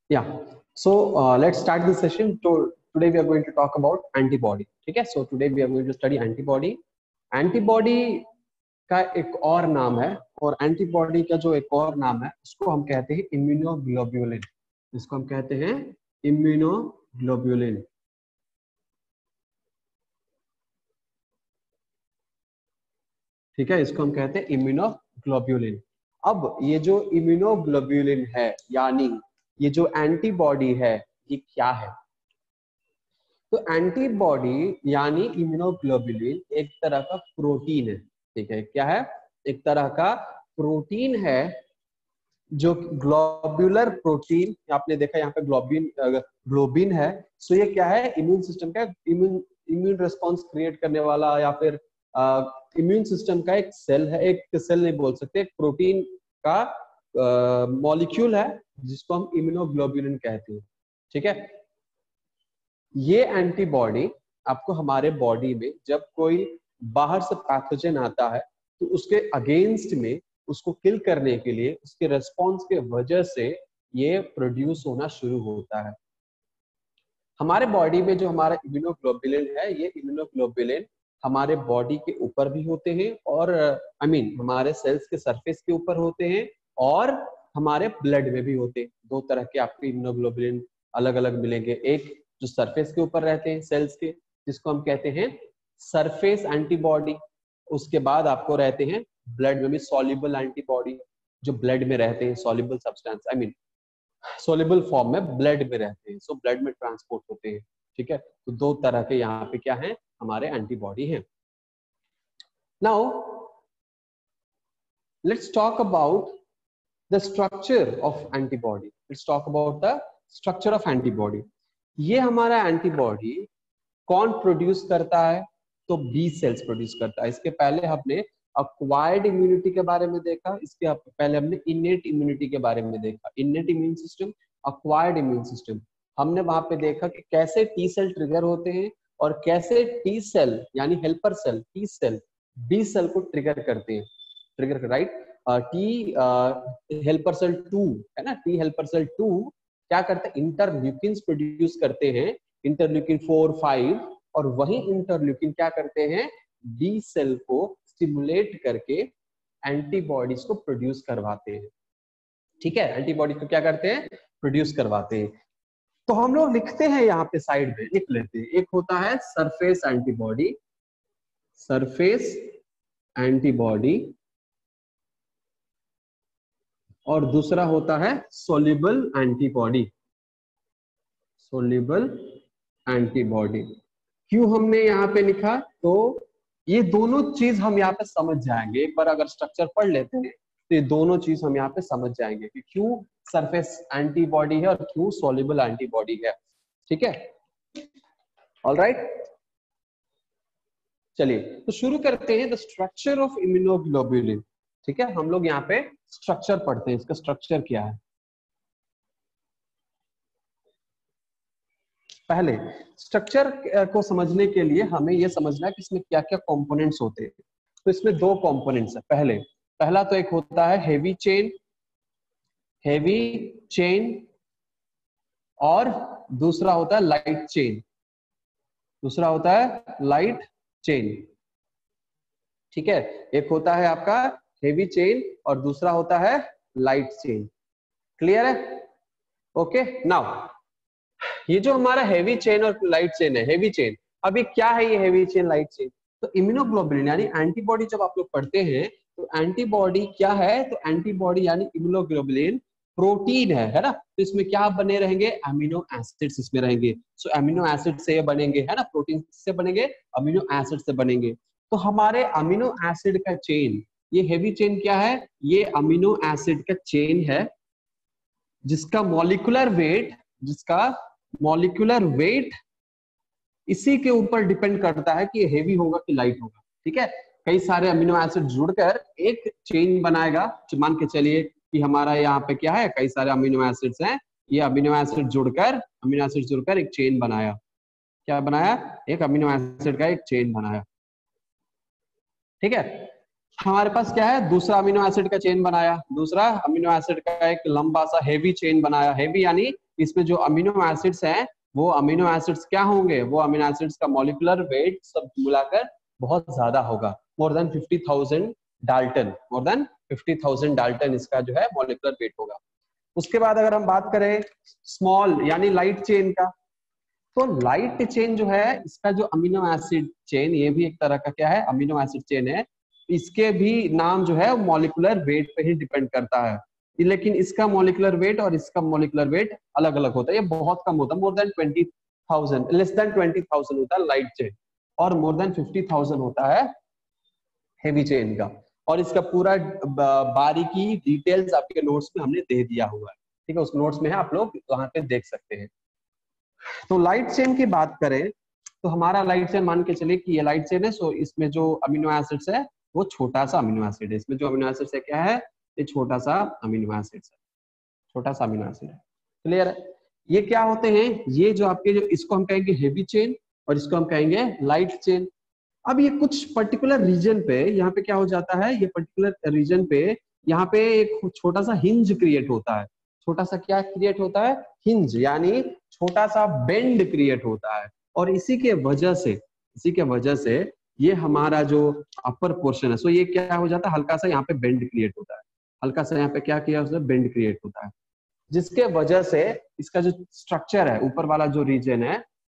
Yeah. So let's start this session. Today we are going to talk about antibody. ठीक है? So today we are going to study antibody. Antibody का एक और नाम है, और एंटीबॉडी का जो एक और नाम है उसको हम कहते हैं इम्यूनोग्लोब्यूलिन. इसको हम कहते हैं इम्यूनोग्लोब्यूलिन. ठीक है, इसको हम कहते हैं इम्यूनोग्लोब्यूलिन. अब ये जो इम्यूनोग्लोब्यूलिन है, यानी ये जो एंटीबॉडी है, ये क्या है? तो एंटीबॉडी यानी इम्यूनोग्लोब्यूलिन एक तरह का प्रोटीन है. ठीक है, क्या है? एक तरह का प्रोटीन है जो ग्लोब्यूलर प्रोटीन. आपने देखा यहाँ पे ग्लोबिन है. सो ये क्या है? इम्यून सिस्टम का इम्यून रिस्पॉन्स क्रिएट करने वाला, या फिर इम्यून सिस्टम का एक सेल है. एक सेल नहीं बोल सकते, एक प्रोटीन का मॉलिक्यूल है जिसको हम इम्यूनोग्लोब्यूलिन कहते हैं. ठीक है, ये एंटीबॉडी आपको हमारे बॉडी में जब कोई बाहर से पैथोजन आता है तो उसके अगेंस्ट में उसको किल करने के लिए उसके रेस्पॉन्स के वजह से ये प्रोड्यूस होना शुरू होता है. हमारे बॉडी में जो हमारा इम्यूनोग्लोब्यूलिन है, ये इम्यूनोग्लोब्यूलिन हमारे बॉडी के ऊपर भी होते हैं, और हमारे सेल्स के सरफेस के ऊपर होते हैं, और हमारे ब्लड में भी होते हैं. दो तरह के आपके इम्यूनोग्लोब्यूलिन अलग अलग मिलेंगे. एक जो सरफेस के ऊपर रहते हैं सेल्स के, जिसको हम कहते हैं सरफेस एंटीबॉडी. उसके बाद आपको रहते हैं ब्लड में भी सॉल्युबल एंटीबॉडी, जो ब्लड में रहते हैं, सॉल्युबल सब्सटेंस सॉल्युबल फॉर्म में ब्लड में रहते हैं. सो ब्लड में ट्रांसपोर्ट होते हैं. ठीक है, तो दो तरह के यहाँ पे क्या है? हमारे एंटीबॉडी हैं. Now let's talk about the structure of antibody. Let's talk about the structure of antibody. ये हमारा एंटीबॉडी कौन प्रोड्यूस करता है? तो बी सेल्स प्रोड्यूस करता है. इसके पहले हमने अक्वायर्ड इम्यूनिटी के बारे में देखा, इसके पहले हमने इनेट इम्यूनिटी के बारे में देखा. इनेट immune system, acquired immune system. हमने वहां पे देखा कि कैसे टी सेल ट्रिगर होते हैं, और कैसे टी सेल यानी helper cell, T cell B cell को ट्रिगर करते हैं. Trigger, right? T helper cell 2 है ना, टी हेल्पर सेल 2 क्या करते हैं? इंटरल्यूकिन्स प्रोड्यूस करते हैं, इंटरल्यूकिन 4, 5, और वही इंटरल्यूकिन क्या करते हैं? बी सेल को स्टिमुलेट करके एंटीबॉडीज को प्रोड्यूस करवाते हैं. ठीक है, एंटीबॉडी को क्या करते हैं? प्रोड्यूस करवाते हैं. तो हम लोग लिखते हैं यहाँ पे साइड में, लिख लेते हैं. एक होता है सरफेस एंटीबॉडी, सरफेस एंटीबॉडी, और दूसरा होता है सोल्यूबल एंटीबॉडी, सोल्यूबल एंटीबॉडी. क्यों हमने यहाँ पे लिखा? तो ये दोनों चीज हम यहाँ पे समझ जाएंगे. एक बार अगर स्ट्रक्चर पढ़ लेते हैं तो ये दोनों चीज हम यहाँ पे समझ जाएंगे कि क्यों सरफेस एंटीबॉडी है और क्यों सोल्यूबल एंटीबॉडी है. ठीक है, ऑलराइट. चलिए तो शुरू करते हैं द स्ट्रक्चर ऑफ इम्यूनोग्लोब्यूलिन. ठीक है, हम लोग यहाँ पे स्ट्रक्चर पढ़ते हैं. इसका स्ट्रक्चर क्या है? पहले स्ट्रक्चर को समझने के लिए हमें यह समझना है कि इसमें क्या क्या कंपोनेंट्स होते हैं. तो इसमें दो कंपोनेंट्स है. पहला तो एक होता है हेवी चेन, और दूसरा होता है लाइट चेन. दूसरा होता है लाइट चेन. ठीक है, एक होता है आपका हेवी चेन और दूसरा होता है लाइट चेन. क्लियर है? ओके. नाउ ये जो हमारा हेवी चेन और लाइट चेन है, हेवी चेन, अभी क्या है ये हेवी चेन लाइट चेन? तो इम्यूनोग्लोब्यूलिन यानी एंटीबॉडी जब आप लोग पढ़ते हैं तो एंटीबॉडी क्या है? तो एंटीबॉडी यानी इम्यूनोग्लोब्यूलिन प्रोटीन है ना. तो इसमें क्या बने रहेंगे? अमीनो एसिड्स इसमें रहेंगे. सो अमीनो एसिड से बनेंगे, है ना. प्रोटीन से बनेंगे, अमीनो एसिड से बनेंगे. तो हमारे अमीनो एसिड का चेन, ये हेवी चेन क्या है? ये अमीनो एसिड का चेन है जिसका मॉलिक्यूलर वेट इसी के ऊपर डिपेंड करता है कि ये हेवी होगा कि लाइट होगा. ठीक है, कई सारे अमीनो एसिड जुड़कर एक चेन बनाएगा. मान के चलिए कि हमारा यहाँ पे क्या है? कई सारे अमीनो एसिड्स हैं. ये अमीनो एसिड जुड़कर एक चेन बनाया. क्या बनाया? एक अमीनो एसिड का एक चेन बनाया. ठीक है, हमारे पास क्या है? दूसरा अमीनो एसिड का चेन बनाया. दूसरा अमीनो एसिड का एक लंबा सा हेवी चेन बनाया. हेवी यानी इसमें जो अमीनो एसिड्स हैं वो अमीनो एसिड्स क्या होंगे, वो अमीनो एसिड्स का मॉलिक्यूलर वेट सब मिलाकर बहुत ज्यादा होगा, more than 50,000 Dalton, more than 50,000 Dalton इसका जो है मॉलिक्यूलर वेट होगा। उसके बाद अगर हम बात करें स्मॉल यानी लाइट चेन का, तो लाइट चेन जो है इसका जो अमीनो एसिड चेन, ये भी एक तरह का क्या है, अमीनो एसिड चेन है। इसके भी नाम जो है मॉलिक्यूलर वेट पे ही डिपेंड करता है, लेकिन इसका मॉलिक्यूलर वेट और इसका मॉलिक्यूलर वेट अलग अलग होता है। ये बहुत कम होता है, मोर देन 20,000, लेस देन 20,000 होता है लाइट चेन, और मोर देन 50,000 होता है हेवी चेन का। और इसका पूरा बारीकी डिटेल्स आपके नोट्स में हमने दे दिया हुआ है, ठीक है, उस नोट्स में है, आप लोग वहां पे देख सकते हैं। तो लाइट चेन की बात करें तो हमारा लाइट चेन मान के चलिए कि ये लाइट चेन है, सो इसमें जो अमीनो एसिड्स है वो छोटा सा अमीनो एसिड है। इसमें जो अमीनो एसिड्स है क्या है, ये छोटा सा अमीनो एसिड्स है, छोटा सा अमीनो एसिड है। क्लियर है? ये क्या होते हैं, ये जो आपके जो इसको हम कहेंगे हेवी चेन और इसको हम कहेंगे लाइट चेन। अब ये कुछ पर्टिकुलर रीजन पे यहाँ पे क्या हो जाता है, ये पर्टिकुलर रीजन पे यहाँ पे एक छोटा सा हिंज क्रिएट होता है। छोटा सा क्या क्रिएट होता है, हिंज, यानी छोटा सा बेंड क्रिएट होता है। और इसी के वजह से ये हमारा जो अपर पोर्शन है, सो ये क्या हो जाता है, हल्का सा यहाँ पे बेंड क्रिएट होता है, हल्का सा यहाँ पे क्या किया उसने, बेंड क्रिएट होता है, जिसके वजह से इसका जो स्ट्रक्चर है, ऊपर वाला जो रीजन है,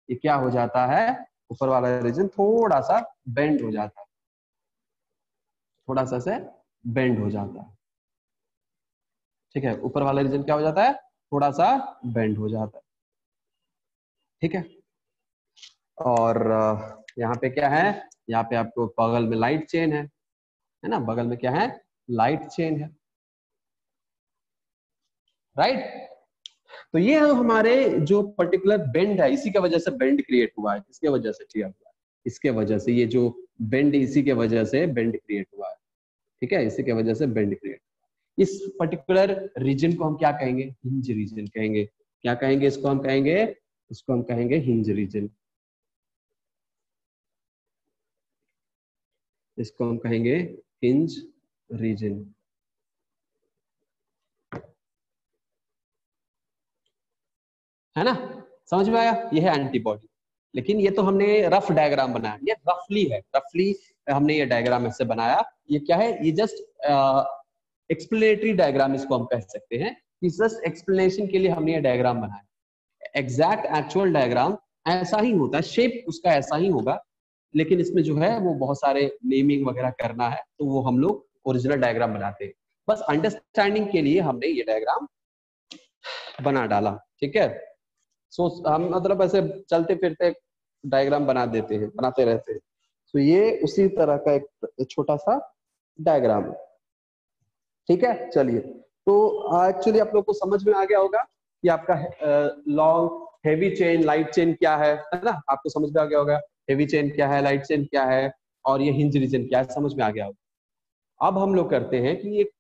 ये क्या हो जाता है, ऊपर वाला रीजन थोड़ा सा बेंड हो जाता है, थोड़ा सा से बेंड हो जाता है। ठीक है, ऊपर वाला रीजन क्या हो जाता है, थोड़ा सा बेंड हो जाता है। ठीक है, और यहाँ पे क्या है, यहाँ पे आपको बगल में लाइट चेन है ना, बगल में क्या है, लाइट चेन है, राइट। तो ये हमारे जो पर्टिकुलर बेंड है, इसी के वजह से बेंड क्रिएट हुआ है, इसके वजह से किया हुआ है, इसके वजह से ये जो बेंड, इसी के वजह से बेंड क्रिएट हुआ है। ठीक है, इसी के वजह से बेंड क्रिएट। इस पर्टिकुलर रीजन को हम क्या कहेंगे, हिंज रीजन कहेंगे। क्या कहेंगे इसको, हम कहेंगे, इसको हम कहेंगे हिंज रीजन, इसको हम कहेंगे हिंज रीजन। है ना, समझ में आया, ये है एंटीबॉडी। लेकिन ये तो हमने रफ डायग्राम बनाया, ये रफली है, रफली हमने ये डायग्राम ऐसे बनाया। ये क्या है, ये जस्ट एक्सप्लेनेटरी डायग्राम इसको हम कह सकते हैं, कि जस्ट एक्सप्लेनेशन के लिए हमने ये डायग्राम बनाया। एग्जैक्ट एक्चुअल डायग्राम ऐसा ही होता है, शेप उसका ऐसा ही होगा, लेकिन इसमें जो है वो बहुत सारे नेमिंग वगैरह करना है, तो वो हम लोग ओरिजिनल डायग्राम बनाते हैं। बस अंडरस्टैंडिंग के लिए हमने ये डायग्राम बना डाला। ठीक है, सो हम मतलब ऐसे चलते फिरते डायग्राम बना देते हैं, बनाते रहते हैं। तो ये उसी तरह का एक छोटा सा डायग्राम है। ठीक है, चलिए, तो एक्चुअली आप लोग को समझ में आ गया होगा कि आपका long heavy chain light chain क्या है ना, आपको समझ में आ गया होगा हेवी चेन क्या है, लाइट चेन क्या है, और ये हिंज रीजन क्या है, समझ में आ गया होगा। अब हम लोग करते हैं कि ये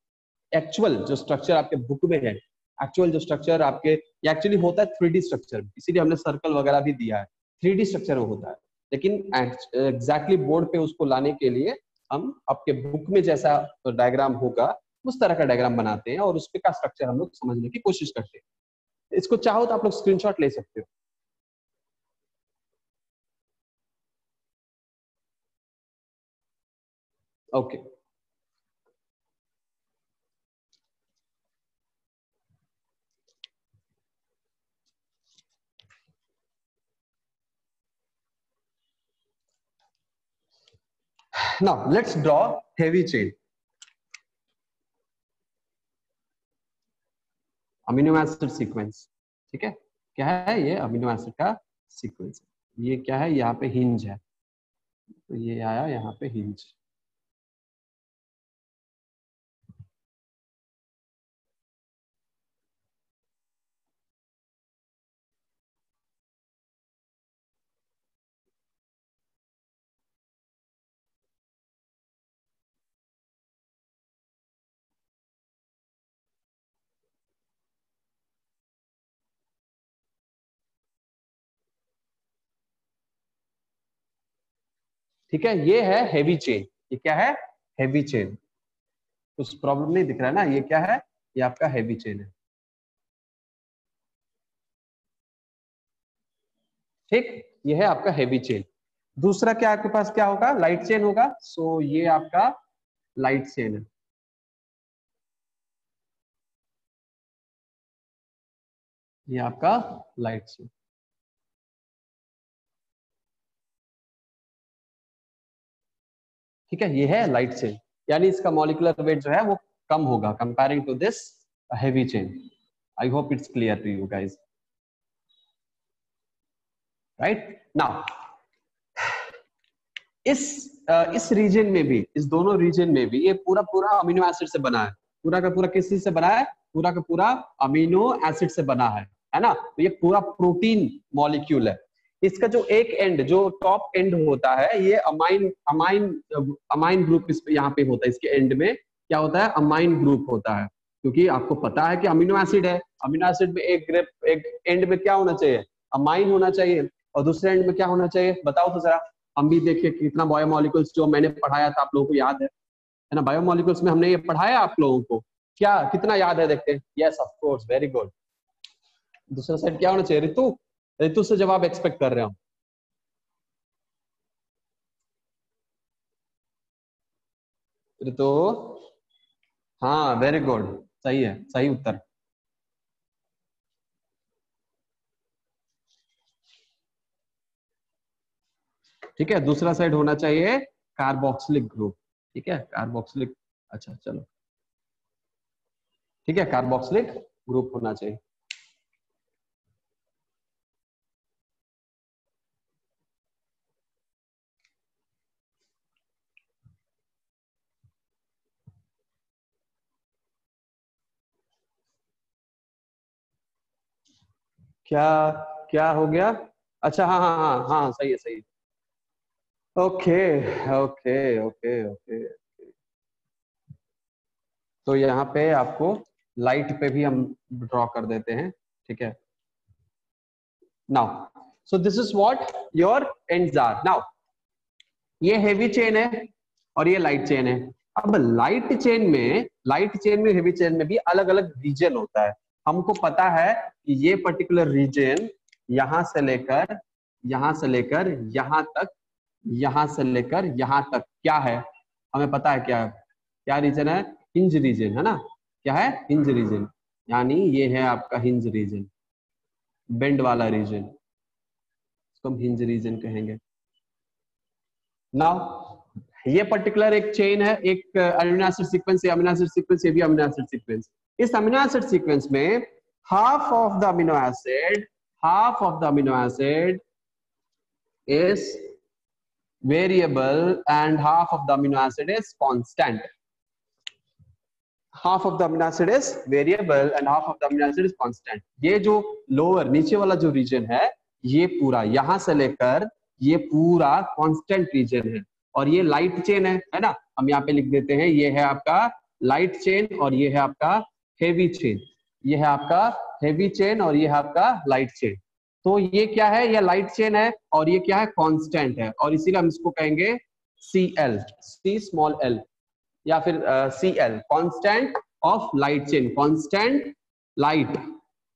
एक्चुअल जो स्ट्रक्चर आपके बुक में है, एक्चुअल जो स्ट्रक्चर आपके, ये एक्चुअली होता है 3D स्ट्रक्चर, इसीलिए हमने सर्कल वगैरह भी दिया है, 3D स्ट्रक्चर में होता है। लेकिन एग्जैक्टली बोर्ड पे उसको लाने के लिए हम आपके बुक में जैसा डायग्राम होगा उस तरह का डायग्राम बनाते हैं, और उसके का स्ट्रक्चर हम लोग समझने की कोशिश करते हैं। इसको चाहो तो आप लोग स्क्रीनशॉट ले सकते हो। Okay, now let's draw heavy chain. Amino acid sequence, ठीक है, क्या है ये, अमीनो एसिड का सीक्वेंस। ये क्या है, यहाँ पे हिंज है, तो ये आया यहाँ पे हिंज। ठीक है, ये है हेवी चेन, ये क्या है, हेवी चेन। कुछ प्रॉब्लम नहीं दिख रहा है ना, ये क्या है, ये आपका हेवी चेन है। ठीक, ये है आपका हेवी चेन। दूसरा क्या आपके पास क्या होगा, लाइट चेन होगा। सो ये आपका लाइट चेन है। ये आपका लाइट चेन, ठीक है, ये है लाइट चेन, यानी इसका मॉलिक्यूलर वेट जो है वो कम होगा comparing to this heavy chain. I hope it's clear to you guys, right now. इस रीजन में भी, इस दोनों रीजन में भी ये पूरा पूरा अमीनो एसिड से बना है। पूरा का पूरा किस चीज से बना है, पूरा का पूरा अमीनो एसिड से बना है ना। तो ये पूरा प्रोटीन मॉलिक्यूल है। इसका जो एक एंड, जो टॉप एंड होता है, ये अमाइन अमाइन अमाइन ग्रुप इस पे यहाँ पे होता है। इसके एंड में क्या होता है, अमाइन ग्रुप होता है। क्योंकि आपको पता है कि अमीनो एसिड है, अमीनो एसिड में एक ग्रुप, एक एंड में क्या होना चाहिए, अमाइन होना चाहिए, और दूसरे एंड में क्या होना चाहिए, बताओ तो जरा। हम भी देखिए कितना बायोमोलिकुल्स जो मैंने पढ़ाया था आप लोगों को याद है ना। बायोमोलिकुल्स में हमने ये पढ़ाया आप लोगों को, क्या कितना याद है, देखते हैं। Yes of course, very good. दूसरा साइड क्या होना चाहिए, ऋतु, ऋतु से जवाब एक्सपेक्ट कर रहे हो। ऋतु, हाँ वेरी गुड, सही है, सही उत्तर। ठीक है, दूसरा साइड होना चाहिए कार्बोक्सिलिक ग्रुप। ठीक है, कार्बोक्सिलिक, अच्छा चलो, ठीक है, कार्बोक्सिलिक ग्रुप होना चाहिए। क्या, क्या हो गया, अच्छा हाँ हाँ हाँ हाँ, सही है, सही है। Okay okay okay okay. तो यहाँ पे आपको लाइट पे भी हम ड्रॉ कर देते हैं, ठीक है। Now so this is what your ends are. Now ये हेवी चेन है और ये लाइट चेन है। अब लाइट चेन में हेवी चेन में भी अलग अलग रीजन होता है। हमको पता है कि ये पर्टिकुलर रीजन यहां से लेकर, यहां से लेकर यहां तक, यहां से लेकर यहां तक क्या है, हमें पता है क्या है, क्या रीजन है, हिंज रीजन है ना। क्या है, हिंज रीजन, यानी ये है आपका हिंज रीजन, बेंड वाला रीजन, इसको हम हिंज रीजन कहेंगे। नाउ ये पर्टिकुलर एक चेन है, एक अमीनो एसिड सीक्वेंस, ये अमीनो एसिड सीक्वेंस, ये भी अमीनो एसिड सीक्वेंस। इस अमीनो एसिड सीक्वेंस में half of the amino acid, half of the amino acid is variable and half of the amino acid is constant. Half of the amino acid is variable and half of the amino acid is constant. ये जो lower नीचे वाला जो reason है, ये पूरा यहां से लेकर ये पूरा कांस्टेंट रीजन है। और ये लाइट चेन है ना। हम यहाँ पे लिख देते हैं, ये है आपका लाइट चेन और ये है आपका हेवी चेन। ये है आपका हेवी चेन और ये है आपका लाइट चेन। तो ये क्या है, ये लाइट चेन है और ये क्या है, कांस्टेंट है, और इसीलिए हम इसको कहेंगे CL, C स्मॉल l, या फिर CL, constant of light chain, constant light.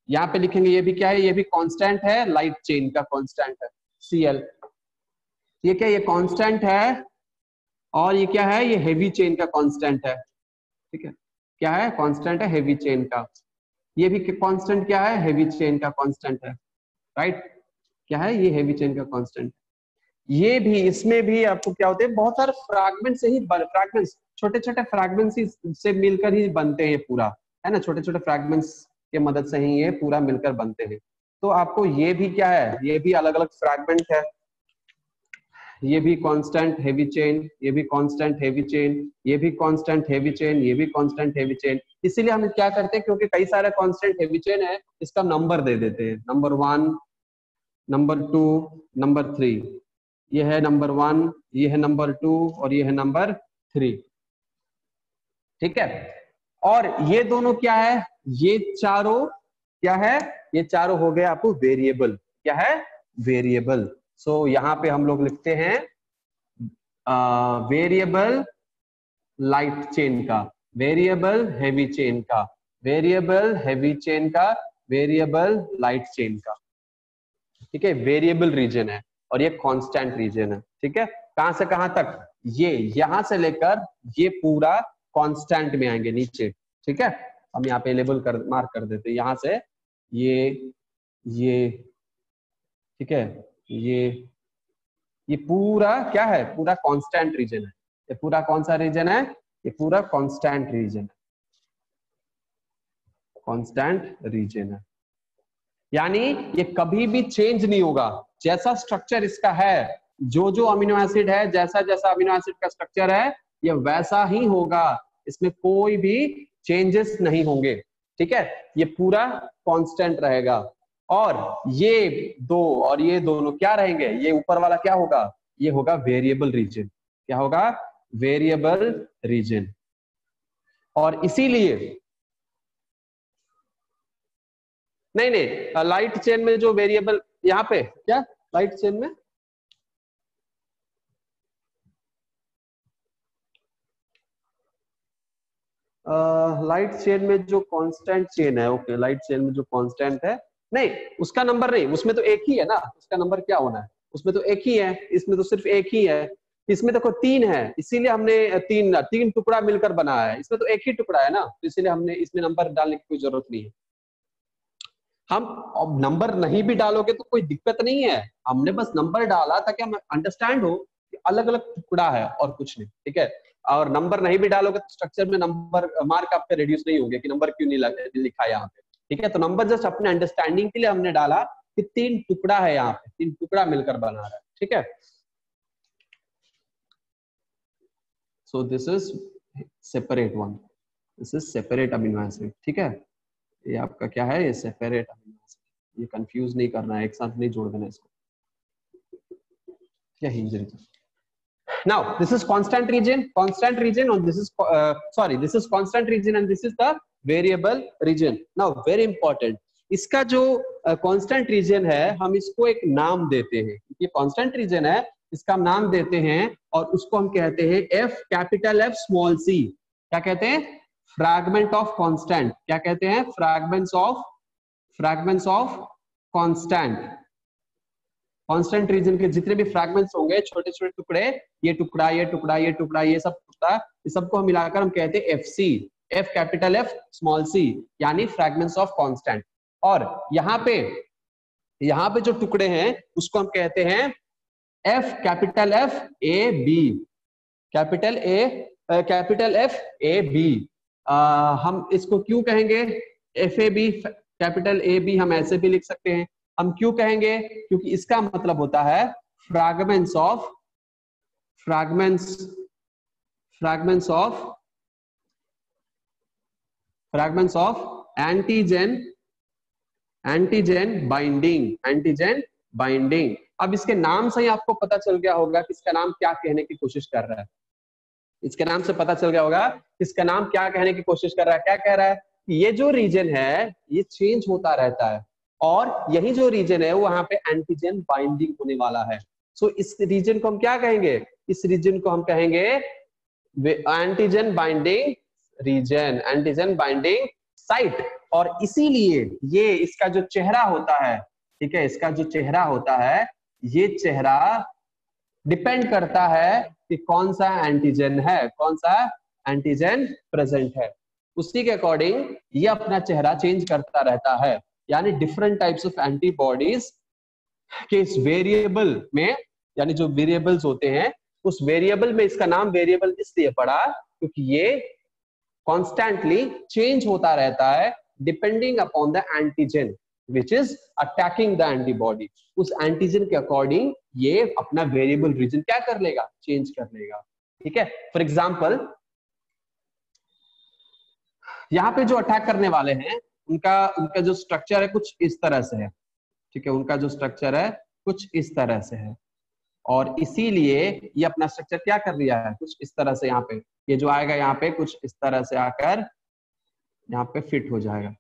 यहाँ पे लिखेंगे, ये भी क्या है, ये भी कांस्टेंट है, लाइट चेन का कांस्टेंट है CL। ये क्या, ये कांस्टेंट है, और ये क्या है, ये हेवी चेन का कांस्टेंट है। ठीक है, क्या है, कांस्टेंट है हेवी चेन का। ये भी कांस्टेंट क्या है, हेवी चेन का कांस्टेंट है, राइट। क्या है, ये हेवी चेन का कांस्टेंट। ये भी, इसमें भी आपको क्या होते हैं, बहुत सारे फ्रैगमेंट से ही, फ्रैगमेंट्स, छोटे छोटे फ्रैगमेंट्स से मिलकर ही बनते हैं पूरा, है ना। छोटे छोटे फ्रैगमेंट्स के मदद से ही ये पूरा मिलकर बनते हैं। तो आपको ये भी क्या है, ये भी अलग अलग फ्रैगमेंट है। ये भी कांस्टेंट हेवी चेन, ये भी कांस्टेंट हेवी चेन, ये भी कांस्टेंट हेवी चेन, ये भी कांस्टेंट हेवी चेन। इसीलिए हम क्या करते हैं, क्योंकि कई सारे कांस्टेंट हेवी चेन है, इसका नंबर दे देते हैं, नंबर 1, नंबर 2, नंबर 3। ये है नंबर 1, ये है नंबर 2 और ये है नंबर 3। ठीक है, और ये दोनों क्या है, ये चारों क्या है, ये चारों हो गए आपको वेरिएबल। क्या है, वेरिएबल। सो यहाँ पे हम लोग लिखते हैं वेरिएबल लाइट चेन का, वेरिएबल हेवी चेन का, वेरिएबल हेवी चेन का, वेरिएबल लाइट चेन का। ठीक है, वेरिएबल रीजन है और ये कांस्टेंट रीजन है। ठीक है, कहां से कहां तक, ये यहां से लेकर ये पूरा कांस्टेंट में आएंगे नीचे। ठीक है, हम यहाँ पे लेबल कर मार्क कर देते हैं, यहां से ये ठीक है, ये पूरा क्या है, पूरा कांस्टेंट रीजन है। ये पूरा कौन सा रीजन है, ये पूरा कांस्टेंट रीजन है, कांस्टेंट रीजन है। यानी ये कभी भी चेंज नहीं होगा, जैसा स्ट्रक्चर इसका है, जो जो अमीनो एसिड है, जैसा जैसा अमीनो एसिड का स्ट्रक्चर है, ये वैसा ही होगा, इसमें कोई भी चेंजेस नहीं होंगे। ठीक है, ये पूरा कांस्टेंट रहेगा। और ये दो और ये दोनों क्या रहेंगे, ये ऊपर वाला क्या होगा, ये होगा वेरिएबल रीजन। क्या होगा, वेरिएबल रीजन। और इसीलिए नहीं, लाइट चेन में जो वेरिएबल यहाँ पे क्या, लाइट चेन में लाइट चेन में जो कांस्टेंट चेन है, ओके, लाइट चेन में जो कांस्टेंट है, नहीं उसका नंबर नहीं, उसमें तो एक ही है ना, उसका नंबर क्या होना है, उसमें तो एक ही है, इसमें तो सिर्फ एक ही है। इसमें देखो तीन है, इसीलिए हमने तीन टुकड़ा मिलकर बनाया है, इसमें तो एक ही टुकड़ा है ना, तो इसीलिए हमने इसमें नंबर डालने की कोई जरूरत नहीं है। हम अब नंबर नहीं भी डालोगे तो कोई दिक्कत नहीं है, हमने बस नंबर डाला ताकि हम अंडरस्टैंड हो कि अलग अलग टुकड़ा है और कुछ नहीं। ठीक है, और नंबर नहीं भी डालोगे तो स्ट्रक्चर में नंबर मार्क आपके रिड्यूस नहीं होंगे कि नंबर क्यों नहीं लिखा यहाँ पे। ठीक है, तो नंबर जस्ट अपने अंडरस्टैंडिंग के लिए हमने डाला कि तीन टुकड़ा है, यहाँ पे तीन टुकड़ा मिलकर बना रहा है। ठीक है, so this is separate one, this is separate amino acid. ठीक है, ये आपका क्या है, ये सेपरेट अमीनो एसिड, ये कंफ्यूज नहीं करना है, एक साथ नहीं जोड़ देना इसको। क्या हिंजरी, now this is constant region and this is this is constant region and this is the variable region. Now very important, इसका जो constant region है हम इसको एक नाम देते हैं, ये constant region है, इसका हम नाम देते हैं और उसको हम कहते हैं F capital F small c। क्या कहते हैं, फ्रैगमेंट ऑफ कांस्टेंट। क्या कहते हैं, fragments of constant. Constant region के जितने भी फ्रैगमेंट्स होंगे, छोटे छोटे टुकड़े, ये टुकड़ा ये टुकड़ा ये टुकड़ा ये सब टुकड़ा, ये सबको हम मिलाकर हम कहते हैं FC, F capital F small c, यानी फ्रैगमेंट्स ऑफ कांस्टेंट। और यहाँ पे जो टुकड़े हैं उसको हम कहते हैं F capital F A B, capital F A B। हम इसको क्यों कहेंगे FAB, कैपिटल AB, हम ऐसे भी लिख सकते हैं। हम क्यों कहेंगे, क्योंकि इसका मतलब होता है फ्रैगमेंट्स ऑफ एंटीजन बाइंडिंग। अब इसके नाम से ही आपको पता चल गया होगा कि इसका नाम क्या कहने की कोशिश कर रहा है, इसके नाम से पता चल गया होगा इसका नाम क्या कहने की कोशिश कर रहा है। क्या कह रहा है, ये जो रीजन है ये चेंज होता रहता है और यही जो रीजन है वो वहां पे एंटीजन बाइंडिंग होने वाला है। सो इस रीजन को हम क्या कहेंगे, इस रीजन को हम कहेंगे antigen binding region, antigen binding site. और इसीलिए ये इसका जो चेहरा होता है, ठीक है, इसका जो चेहरा होता है, ये चेहरा डिपेंड करता है कि कौन सा एंटीजन है, कौन सा एंटीजन प्रेजेंट है, उसी के अकॉर्डिंग ये अपना चेहरा चेंज करता रहता है। यानी डिफरेंट टाइप्स ऑफ एंटीबॉडीज के इस वेरिएबल में, यानी जो वेरिएबल्स होते हैं उस वेरिएबल में इसका नाम वेरिएबल इसलिए पड़ा क्योंकि ये कॉन्स्टेंटली चेंज होता रहता है depending upon the antigen which is attacking the antibody. उस एंटीजन के अकॉर्डिंग ये अपना वेरिएबल रीजन क्या कर लेगा, चेंज कर लेगा। ठीक है, फॉर एग्जाम्पल यहाँ पे जो अटैक करने वाले हैं उनका जो स्ट्रक्चर है कुछ इस तरह से है। ठीक है, उनका जो स्ट्रक्चर है कुछ इस तरह से है और इसीलिए ये अपना स्ट्रक्चर क्या कर लिया है, कुछ इस तरह से, यहाँ पे ये जो आएगा यहाँ पे कुछ इस तरह से आकर यहाँ पे फिट हो जाएगा।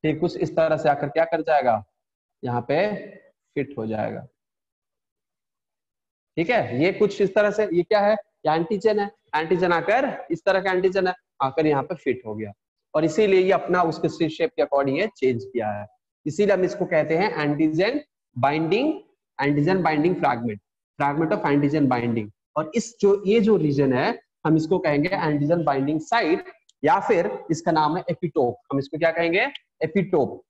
ठीक, कुछ इस तरह से आकर क्या कर जाएगा, यहाँ पे फिट हो जाएगा। ठीक है, ये कुछ इस तरह से, ये क्या है, ये एंटीजन है, एंटीजन आकर इस तरह का एंटीजन है, आकर यहाँ पे फिट हो गया और इसीलिए ये अपना उसके शेप के अकॉर्डिंग चेंज किया है। इसीलिए हम इसको कहते हैं antigen binding fragment of antigen binding. और ये जो रीजन है हम इसको कहेंगे एंटीजन बाइंडिंग साइट, या फिर इसका नाम है एपिटोप। हम इसको क्या कहेंगे? एपिटोप।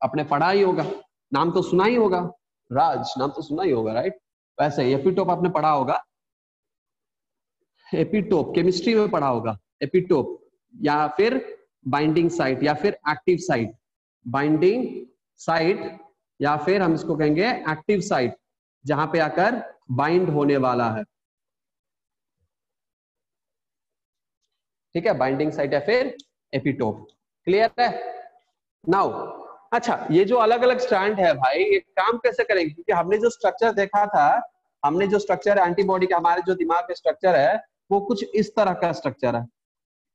आपने पढ़ा ही होगा, नाम तो सुना ही होगा, राज नाम तो सुना ही होगा, राइट? वैसे ही एपिटोप आपने पढ़ा होगा, एपिटोप केमिस्ट्री में पढ़ा होगा। एपिटोप या फिर बाइंडिंग साइट या फिर एक्टिव साइट, बाइंडिंग साइट या फिर हम इसको कहेंगे एक्टिव साइट, जहां पे आकर बाइंड होने वाला है। ठीक है, बाइंडिंग साइट या फिर एपिटोप। क्लियर है? नाउ अच्छा, ये जो अलग अलग स्ट्रैंड है भाई, ये काम कैसे करेंगे? क्योंकि हमने जो स्ट्रक्चर देखा था, हमने जो स्ट्रक्चर एंटीबॉडी का हमारे जो दिमाग में स्ट्रक्चर है वो कुछ इस तरह का स्ट्रक्चर है,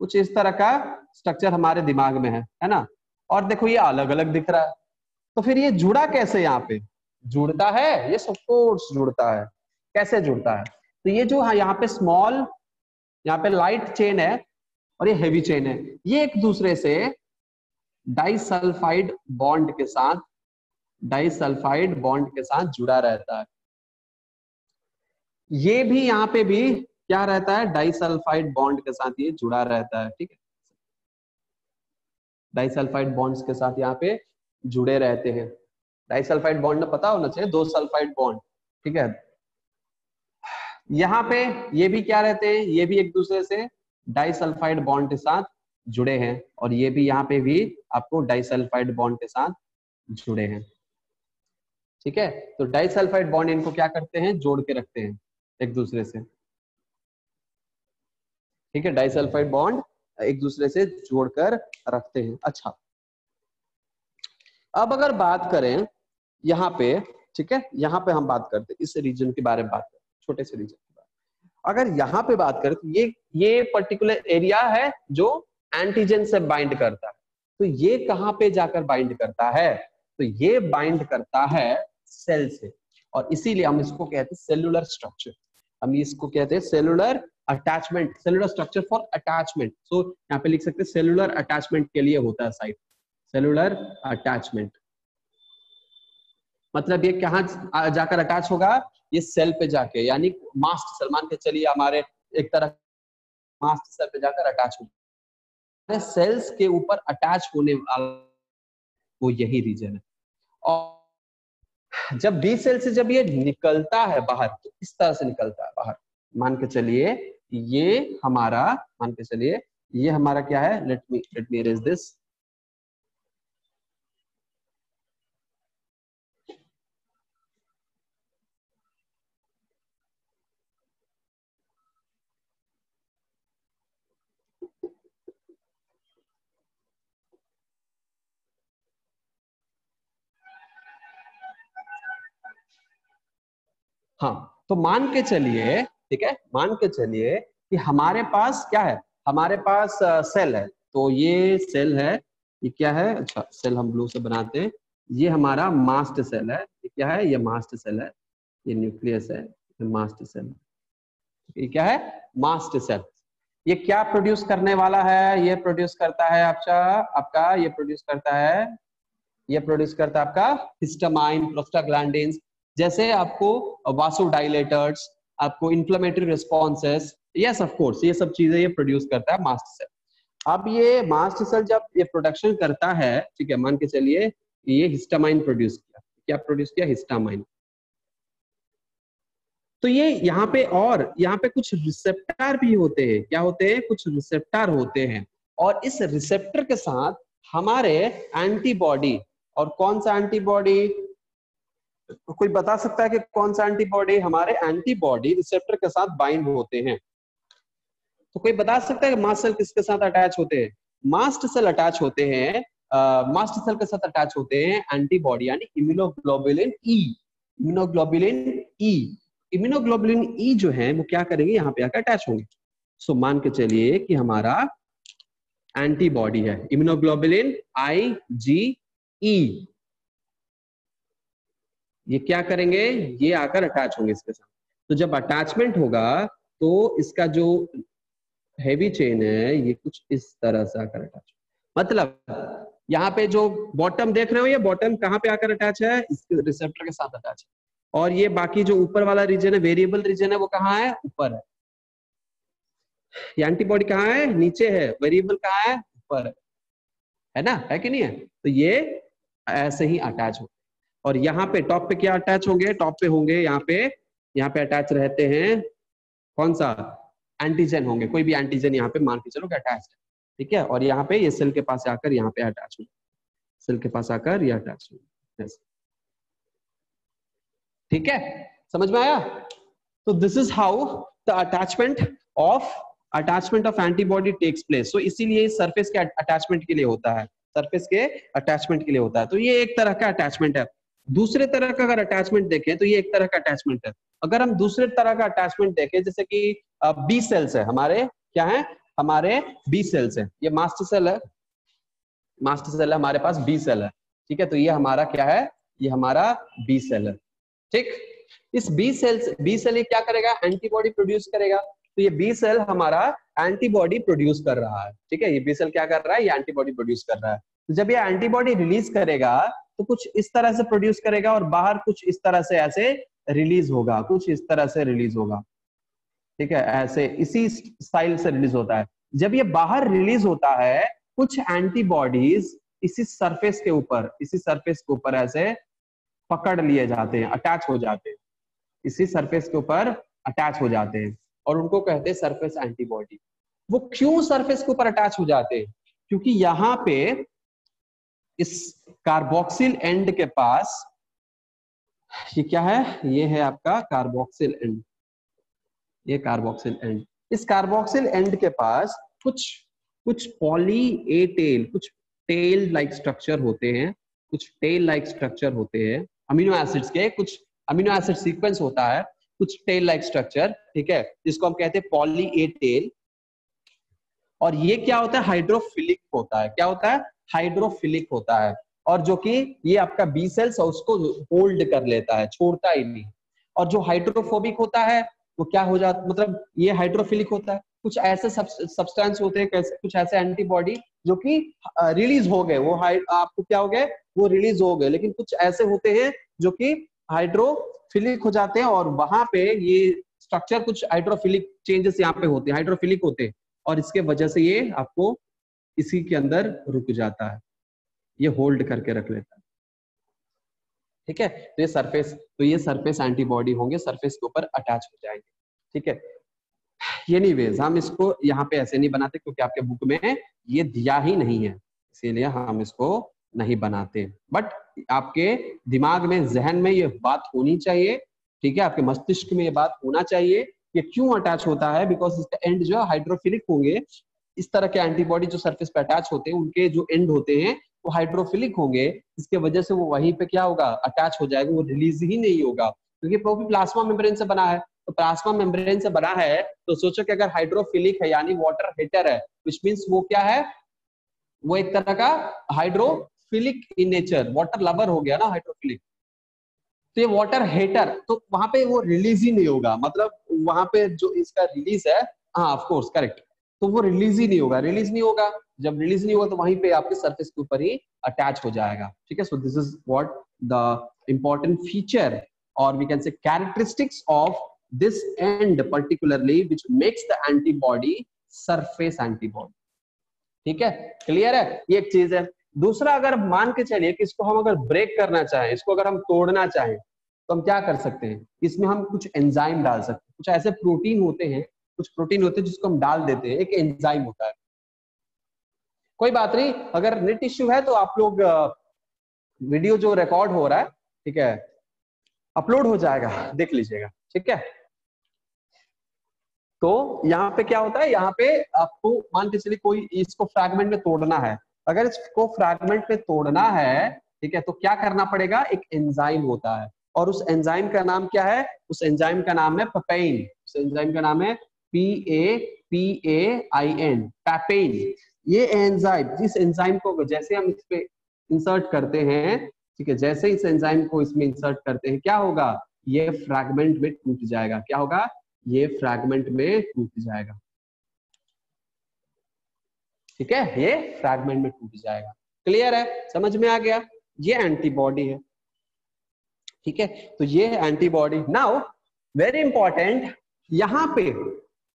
कुछ इस तरह का स्ट्रक्चर हमारे दिमाग में है ना? और देखो ये अलग अलग दिख रहा है, तो फिर ये जुड़ा कैसे? यहाँ पे जुड़ता है, ये सब कोर्स जुड़ता है। कैसे जुड़ता है? तो ये जो है यहाँ पे स्मॉल, यहाँ पे लाइट चेन है और ये हेवी चेन है, ये एक दूसरे से डाइसल्फाइड बॉन्ड के साथ जुड़ा रहता है। ये भी यहाँ पे भी क्या रहता है? डाइसल्फाइड बॉन्ड के साथ ये जुड़ा रहता है। ठीक है, डाइसल्फाइड बॉन्ड्स के साथ यहाँ पे जुड़े रहते हैं। डाइसल्फाइड बॉन्ड पता होना चाहिए, 2 सल्फाइड बॉन्ड। ठीक है, यहाँ पे ये भी क्या रहते हैं? ये भी एक दूसरे से डाइसल्फाइड बॉन्ड के साथ जुड़े हैं, और ये भी यहाँ पे भी आपको डाइसल्फाइड बॉन्ड के साथ जुड़े हैं। ठीक है, तो डाइसल्फाइड बॉन्ड इनको क्या करते हैं? जोड़ के रखते हैं एक दूसरे से। ठीक है, डाइसल्फाइड बॉन्ड एक दूसरे से जोड़कर रखते हैं। अच्छा, अब अगर बात करें यहाँ पे, ठीक है, यहाँ पे हम बात करते हैं इस रीजन के बारे में, बात करते हैं छोटे से रीजन के बारे में। अगर यहाँ पे बात करें तो ये पर्टिकुलर एरिया है जो एंटीजन से बाइंड करता है। तो ये कहाँ पे जाकर बाइंड करता है? तो ये बाइंड करता है सेल से, और इसीलिए हम इसको कहते हैं सेलुलर स्ट्रक्चर। हम इसको कहते हैं cellular attachment, cellular structure for attachment. So यहाँ पे लिख सकते हैं सेलुलर अटैचमेंट के लिए होता है साइट, सेलुलर अटैचमेंट। मतलब ये कहाँ जाकर अटैच होगा? ये सेल पे जाके, यानी मास्ट सेल, मान के चलिए हमारे एक तरह मास्ट सेल पे जाकर अटैच होगा। सेल्स के ऊपर अटैच होने वाला वो यही रीजन है। और जब बी सेल से जब ये निकलता है बाहर, तो इस तरह से निकलता है बाहर। मान के चलिए ये हमारा, मान के चलिए ये हमारा क्या है? Let me erase this. हाँ, तो मान के चलिए, ठीक है, मान के चलिए कि हमारे पास क्या है? हमारे पास सेल है। तो ये सेल है, ये क्या है? अच्छा, सेल हम ब्लू से बनाते हैं। ये हमारा मास्ट सेल है। ये क्या है? ये मास्ट सेल है। ये न्यूक्लियस है, ये मास्ट सेल। ये क्या है? Mast cell. ये क्या प्रोड्यूस करने वाला है? ये प्रोड्यूस करता है आपका ये प्रोड्यूस करता है, ये प्रोड्यूस करता है आपका हिस्टामाइन, प्रोस्टाग्लैंडिन्स, जैसे आपको वासोडाइलेटर्स, आपको inflammatory responses. Yes of course, ये सब चीजें ये प्रोड्यूस करता है मास्ट सेल। अब ये मास्ट सेल जब ये प्रोडक्शन करता है, ठीक है, मान के चलिए ये हिस्टामाइन प्रोड्यूस किया। क्या प्रोड्यूस किया? हिस्टामाइन। तो ये यहाँ पे, और यहाँ पे कुछ रिसेप्टर भी होते हैं। क्या होते हैं? कुछ रिसेप्टर होते हैं, और इस रिसेप्टर के साथ हमारे एंटीबॉडी, और कौन सा एंटीबॉडी? कोई बता सकता है कि कौन सा एंटीबॉडी? हमारे एंटीबॉडी रिसेप्टर के साथ बाइंड होते हैं। तो कोई बता सकता है कि मास्ट सेल किसके साथ अटैच होते हैं? मास्ट सेल अटैच होते हैं, मास्ट सेल के साथ अटैच होते हैं एंटीबॉडी, यानी immunoglobulin E. Immunoglobulin E, immunoglobulin E जो है वो क्या करेंगे? यहाँ पे आकर अटैच होंगे। सो मान के चलिए कि हमारा एंटीबॉडी है इम्यूनोग्लोबुलिन IgE। ये क्या करेंगे? ये आकर अटैच होंगे इसके साथ। तो जब अटैचमेंट होगा तो इसका जो हेवी चेन है ये कुछ इस तरह से आकर अटैच, मतलब यहाँ पे जो बॉटम देख रहे हो, ये बॉटम कहाँ पे आकर अटैच है, इसके रिसेप्टर के साथ अटैच है। और ये बाकी जो ऊपर वाला रीजन है, वेरिएबल रीजन है, वो कहाँ है, ऊपर है। ये एंटीबॉडी कहाँ है, नीचे है। वेरिएबल कहाँ है, ऊपर है ना, है कि नहीं है। तो ये ऐसे ही अटैच हो। और यहाँ पे टॉप पे क्या अटैच होंगे, टॉप पे होंगे यहाँ पे अटैच रहते हैं कौन सा, एंटीजन होंगे। कोई भी एंटीजन यहाँ पे मान के चलो कि अटैच है, ठीक है। और यहाँ पे ये सेल के पास आकर यहाँ पे अटैच हो, सेल के पास आकर ये अटैच हो, ठीक है, समझ में आया। तो this is how the attachment of antibody takes place. So इसीलिए सरफेस के अटैचमेंट के लिए होता है, सरफेस के अटैचमेंट के लिए होता है। तो ये एक तरह का अटैचमेंट है। दूसरे तरह का अगर अटैचमेंट देखें तो ये एक तरह का अटैचमेंट है। अगर हम दूसरे तरह का अटैचमेंट देखें, जैसे कि बी सेल्स है हमारे, क्या है, हमारे बी सेल्स है। ये मास्टर सेल है, मास्टर सेल है हमारे पास, बी सेल है, ठीक है। तो ये हमारा क्या है, ये हमारा बी सेल है, ठीक। इस बी सेल क्या करेगा, एंटीबॉडी प्रोड्यूस करेगा। तो ये बी सेल हमारा एंटीबॉडी प्रोड्यूस कर रहा है, ठीक है। ये बी सेल क्या कर रहा है, ये एंटीबॉडी प्रोड्यूस कर रहा है। तो जब ये एंटीबॉडी रिलीज करेगा तो कुछ इस तरह से प्रोड्यूस करेगा और बाहर कुछ इस तरह से ऐसे रिलीज होगा, कुछ इस तरह से रिलीज होगा, ठीक है। ऐसे इसी स्टाइल से रिलीज होता है। जब ये बाहर रिलीज होता है, कुछ एंटीबॉडीज इसी सरफेस के ऊपर ऐसे पकड़ लिए जाते हैं, अटैच हो जाते हैं, इसी सरफेस के ऊपर अटैच हो जाते हैं और उनको कहते हैं सरफेस एंटीबॉडी। वो क्यों सरफेस के ऊपर अटैच हो जाते हैं, क्योंकि यहाँ पे इस कार्बोक्सिल एंड के पास, ये क्या है, ये है आपका कार्बोक्सिल एंड, ये कार्बोक्सिल एंड। इस कार्बोक्सिल एंड के पास कुछ पॉली ए टेल, कुछ टेल लाइक स्ट्रक्चर होते हैं, कुछ टेल लाइक स्ट्रक्चर होते हैं अमीनो एसिड्स के, कुछ अमीनो एसिड सीक्वेंस होता है, कुछ टेल लाइक स्ट्रक्चर, ठीक है, जिसको हम कहते हैं पॉली ए टेल। और ये क्या होता है, हाइड्रोफिलिक होता है। क्या होता है, हाइड्रोफिलिक होता है। और जो कि ये आपका बी सेल्स है उसको होल्ड कर लेता है, छोड़ता ही नहीं। और जो हाइड्रोफोबिक होता है वो क्या हो जाता, मतलब ये हाइड्रोफिलिक होता है। कुछ ऐसे सब्सटेंस होते हैं, कुछ ऐसे एंटीबॉडी जो कि रिलीज हो गए, वो आपको क्या हो गए, वो रिलीज हो गए। लेकिन कुछ ऐसे होते हैं जो कि हाइड्रोफिलिक हो जाते हैं और वहां पे ये स्ट्रक्चर, कुछ हाइड्रोफिलिक चेंजेस यहाँ पे होते हैं, हाइड्रोफिलिक होते हैं और इसके वजह से ये आपको इसी के अंदर रुक जाता है, ये होल्ड करके रख लेता है, ठीक है। तो ये सरफेस एंटीबॉडी होंगे, सरफेस के ऊपर अटैच हो जाएंगे, ठीक है। ये नहीं वेज, हम इसको यहाँ पे ऐसे नहीं बनाते क्योंकि आपके बुक में ये दिया ही नहीं है, इसीलिए हम इसको नहीं बनाते। बट आपके दिमाग में, जहन में ये बात होनी चाहिए, ठीक है, आपके मस्तिष्क में ये बात होना चाहिए कि क्यों अटैच होता है, बिकॉज इसका एंड जो है हाइड्रोफिलिक होंगे। इस तरह के एंटीबॉडी जो सरफेस पे अटैच होते हैं उनके जो एंड होते हैं वो हाइड्रोफिलिक होंगे, इसके वजह से वो वहीं पे क्या होगा, अटैच हो जाएगा, वो रिलीज ही नहीं होगा क्योंकि वो भी प्लाज्मा मेम्ब्रेन से बना है। तो प्लाज्मा मेम्ब्रेन से बना है तो सोचो कि अगर हाइड्रोफिलिक है यानी वाटर हीटर है, विच मींस वो क्या है, वो एक तरह का hydrophilic in nature, water lover हो गया ना हाइड्रोफिलिक। तो ये वाटर हीटर, तो वहां पे वो रिलीज ही नहीं होगा, मतलब वहां पे जो इसका रिलीज है, हाँ ऑफ कोर्स करेक्ट, तो वो रिलीज ही नहीं होगा, रिलीज नहीं होगा। जब रिलीज नहीं होगा तो वहीं पे आपके सरफेस के ऊपर ही अटैच हो जाएगा, ठीक है। So this is what the important feature और we can say characteristics of this end particularly which makes the antibody surface antibody, ठीक है, क्लियर है, ये एक चीज है। दूसरा, अगर मान के चलिए कि इसको हम अगर ब्रेक करना चाहें, इसको अगर हम तोड़ना चाहें तो हम क्या कर सकते हैं, इसमें हम कुछ एंजाइम डाल सकते हैं, कुछ ऐसे प्रोटीन होते हैं, कुछ प्रोटीन होते हैं जिसको हम डाल देते हैं, एक एंजाइम होता है। कोई बात नहीं, अगर नेट इश्यू है तो आप लोग वीडियो जो रिकॉर्ड हो रहा है, ठीक है, अपलोड हो जाएगा, देख लीजिएगा, ठीक है। तो यहाँ पे क्या होता है, यहाँ पे आपको मान के चलिए कोई इसको फ्रैगमेंट में तोड़ना है, अगर इसको फ्रैगमेंट में तोड़ना है, ठीक है, तो क्या करना पड़ेगा, एक एंजाइम होता है और उस एंजाइम का नाम क्या है, उस एंजाइम का नाम है पेपेन, उस एंजाइम का नाम है PAPAIN, पैपेन। ये एंजाइम, जिस एंजाइम को जैसे हम इस पे इंसर्ट करते हैं, ठीक है, जैसे इस एंजाइम को इसमें इंसर्ट करते हैं क्या होगा, ये फ्रैगमेंट में टूट जाएगा, क्या होगा, ये फ्रैगमेंट में टूट जाएगा, ठीक है, ये फ्रैगमेंट में टूट जाएगा। क्लियर है, समझ में आ गया? ये एंटीबॉडी है, ठीक है। तो ये है एंटीबॉडी। नाउ वेरी इंपॉर्टेंट, यहाँ पे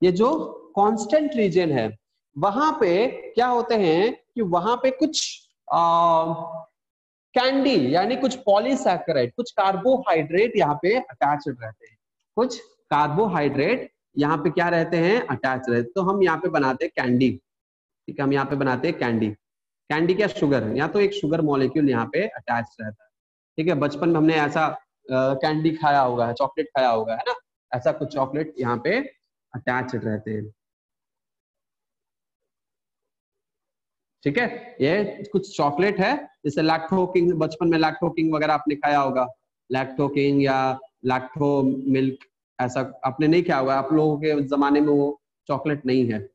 ये जो कांस्टेंट रीजन है वहां पे क्या होते हैं कि वहां पे कुछ कैंडी यानी कुछ पॉलीसैकेराइड, कुछ कार्बोहाइड्रेट यहाँ पे अटैच रहते हैं, कुछ कार्बोहाइड्रेट यहाँ पे क्या रहते हैं, अटैच रहते। तो हम यहाँ पे बनाते हैं कैंडी, ठीक है, हम यहाँ पे बनाते हैं कैंडी। कैंडी क्या, शुगर, या तो एक शुगर मॉलिक्यूल यहाँ पे अटैच रहता है, ठीक है। बचपन में हमने ऐसा कैंडी खाया होगा, चॉकलेट खाया होगा, है ना, ऐसा कुछ चॉकलेट यहाँ पे अटैच रहते हैं, ठीक है। ये कुछ चॉकलेट है, जैसे लैक्टो किंग, बचपन में लैक्टो किंग वगैरह आपने खाया होगा, लैक्टो किंग या लैक्टो मिल्क, ऐसा आपने नहीं खाया होगा। आप लोगों के जमाने में वो चॉकलेट नहीं है,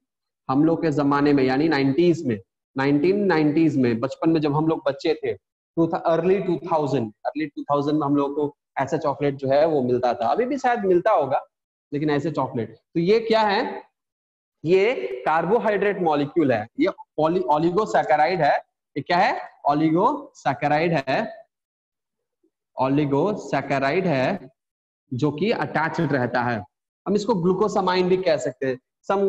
हम लोग के जमाने में यानी 90s में, 1990s में, बचपन में जब हम लोग बच्चे थे, अर्ली 2000 में हम लोग को ऐसा चॉकलेट जो है वो मिलता था, अभी भी शायद मिलता होगा, लेकिन ऐसे चॉकलेट। तो ये क्या है, ये कार्बोहाइड्रेट मॉलिक्यूल है, ये ओलिगोसैकेराइड है। ये क्या है, ओलिगोसैकेराइड है, ओलिगोसैकेराइड है जो कि अटैच्ड रहता है। हम इसको ग्लूकोसामाइन भी कह सकते हैं, सम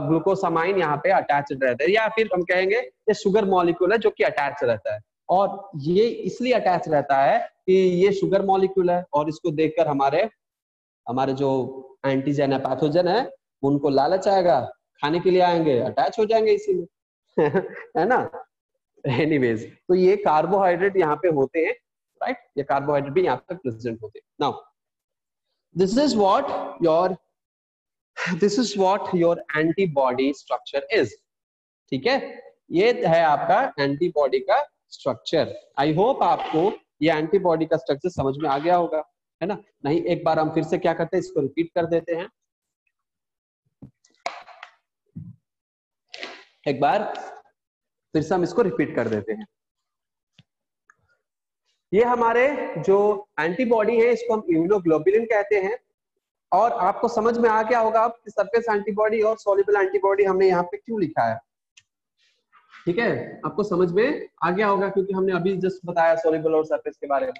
ग्लूकोसामाइन यहाँ पे अटैच्ड रहता है, या फिर हम कहेंगे ये शुगर मॉलिक्यूल है जो कि अटैच रहता है। और ये इसलिए अटैच रहता है कि ये शुगर मॉलिक्यूल है, और इसको देखकर हमारे जो एंटीजन है, पैथोजन है, उनको लालच आएगा, खाने के लिए आएंगे, अटैच हो जाएंगे इसी में है ना। एनीवेज, तो ये कार्बोहाइड्रेट यहाँ पे होते हैं, राइट, ये कार्बोहाइड्रेट भी यहाँ पे प्रेजेंट होते हैं। Now this is what your antibody structure is, ठीक है। ये है आपका एंटीबॉडी का स्ट्रक्चर। आई होप आपको ये एंटीबॉडी का स्ट्रक्चर समझ में आ गया होगा, है ना। नहीं, एक बार हम फिर से क्या करते हैं, इसको रिपीट कर देते हैं। एक बार फिर से हम इसको रिपीट कर देते हैं। ये हमारे जो एंटीबॉडी है इसको हम इम्यूनोग्लोबुलिन कहते हैं, और आपको समझ में आ गया होगा अब सरफेस एंटीबॉडी और सॉल्युबल एंटीबॉडी हमने यहाँ पे क्यों लिखा है, ठीक है। आपको समझ में आ गया होगा क्योंकि हमने अभी जस्ट बताया सॉल्युबल और सरफेस के बारे में।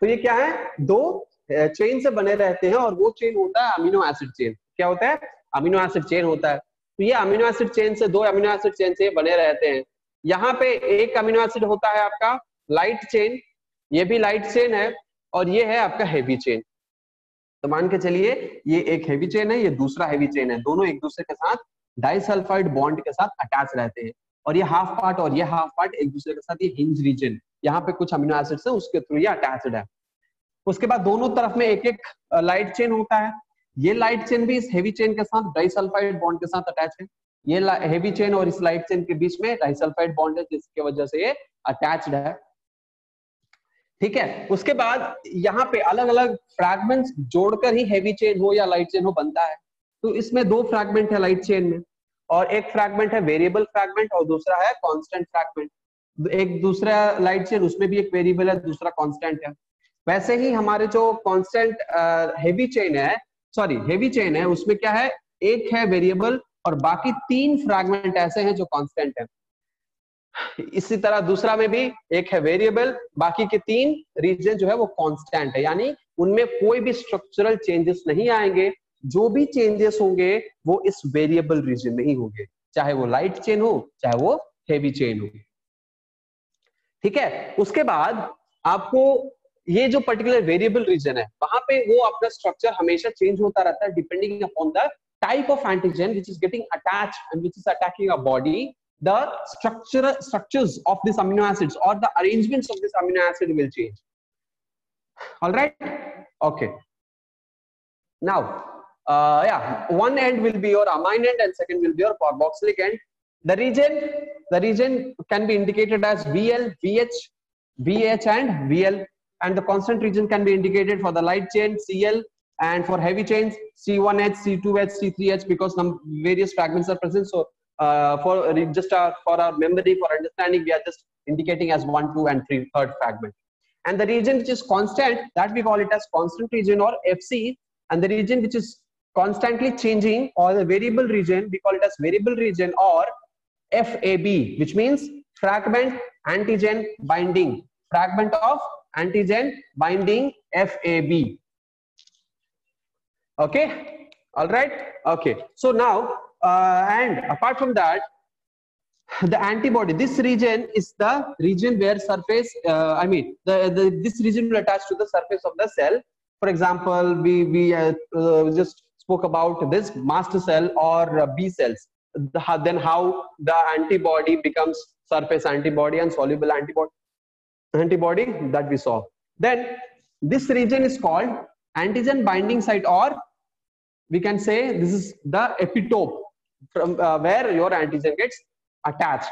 तो ये क्या है, दो चेन से बने रहते हैं, और वो चेन होता है अमीनो एसिड चेन। क्या होता है, अमीनो एसिड चेन होता है। तो ये अमीनो एसिड चेन से, दो अमीनो एसिड चेन से बने रहते हैं। यहाँ पे एक अमीनो एसिड होता है आपका लाइट चेन, ये भी लाइट चेन है, और ये है आपका हेवी चेन। तो मान के चलिए ये एक हेवी चेन है, ये दूसरा हेवी चेन है, दोनों एक दूसरे के साथ डाइसल्फाइड बॉन्ड के साथ अटैच रहते हैं, और ये हाफ पार्ट और ये हाफ पार्ट एक दूसरे के साथ, ये हिंज रीजन, यहाँ पे कुछ अमीनो एसिड्स है उसके थ्रू ये अटैच्ड है। उसके बाद दोनों तरफ में एक एक लाइट चेन होता है। ये लाइट चेन भी इस हेवी चेन के साथ डाइसल्फाइड बॉन्ड के साथ अटैच है। ये हेवी चेन और इस लाइट चेन के बीच में डाइसल्फाइड बॉन्ड है, जिसकी वजह से ये अटैच्ड है, ठीक है। उसके बाद यहाँ पे अलग अलग फ्रैगमेंट्स जोड़कर ही हेवी चेन हो या लाइट चेन हो बनता है। तो इसमें दो फ्रैगमेंट है लाइट चेन में, और एक फ्रैगमेंट है वेरिएबल फ्रैगमेंट और दूसरा है कांस्टेंट फ्रैगमेंट। एक दूसरा लाइट चेन उसमें भी एक वेरिएबल है, दूसरा कांस्टेंट है। वैसे ही हमारे जो कांस्टेंट हेवी चेन है उसमें क्या है, एक है वेरिएबल और बाकी तीन फ्रैगमेंट ऐसे हैं जो कांस्टेंट है। इसी तरह दूसरा में भी एक है वेरिएबल, बाकी के तीन रीजन जो है वो कांस्टेंट है, यानी उनमें कोई भी स्ट्रक्चरल चेंजेस नहीं आएंगे। जो भी चेंजेस होंगे वो इस वेरिएबल रीजन में ही होंगे, चाहे वो लाइट चेन हो चाहे वो हेवी चेन हो, ठीक है। उसके बाद आपको ये जो पर्टिकुलर वेरिएबल रीजन है वहां पे वो अपना स्ट्रक्चर हमेशा चेंज होता रहता है depending upon the type of antigen which is getting attached and which is attacking a body. The structures of these amino acids or the arrangements of this amino acid will change. All right, okay. Now one end will be your amine end and second will be your carboxylic end. The region can be indicated as VL, VH, VH and VL, and the constant region can be indicated for the light chain CL, and for heavy chains C1H, C2H, C3H, because some various fragments are present. So for our memory, for understanding, we are just indicating as 1, 2 and 3 third fragment. And the region which is constant, that we call it as constant region or FC, and the region which is constantly changing or the variable region, we call it as variable region or FAB, which means fragment antigen binding, fragment of antigen binding FAB. Okay, all right. Okay, so now and apart from that, the antibody, this region is the region where surface this region will attach to the surface of the cell. For example, we just spoke about this mast cell or B cells, then how the antibody becomes surface antibody and soluble antibody that we saw. Then this region is called antigen binding site, or we can say this is the epitope from where your antigen gets attached.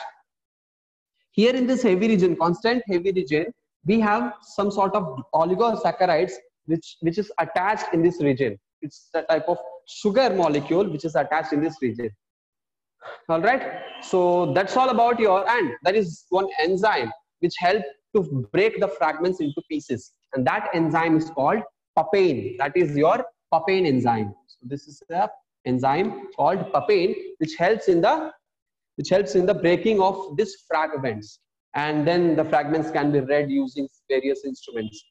Here in this heavy region, constant heavy region, we have some sort of oligosaccharides which is attached in this region. It's the type of sugar molecule which is attached in this region. All right, so that's all about your, and there is one enzyme which helps to break the fragments into pieces, and that enzyme is called papain. That is your papain enzyme. So this is the enzyme called papain which helps in the breaking of these fragments, and then the fragments can be read using various instruments.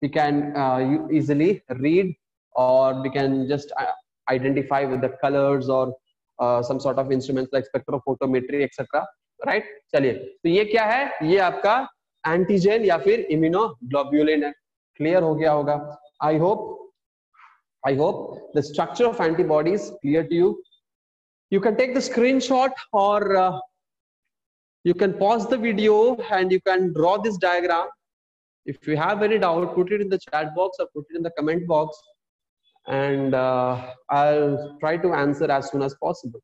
We can easily read, or we can just identify with the colors or some sort of instruments like spectrophotometry etc. right? चलिए, तो ये क्या है? ये आपका antigen या फिर immunoglobulin है. क्लियर हो गया होगा? I hope the structure of antibody is clear to you. You can take the screenshot, or you can pause the video and you can draw this diagram. If you have any doubt, put it in the chat box or put it in the comment box, and I'll try to answer as soon as possible.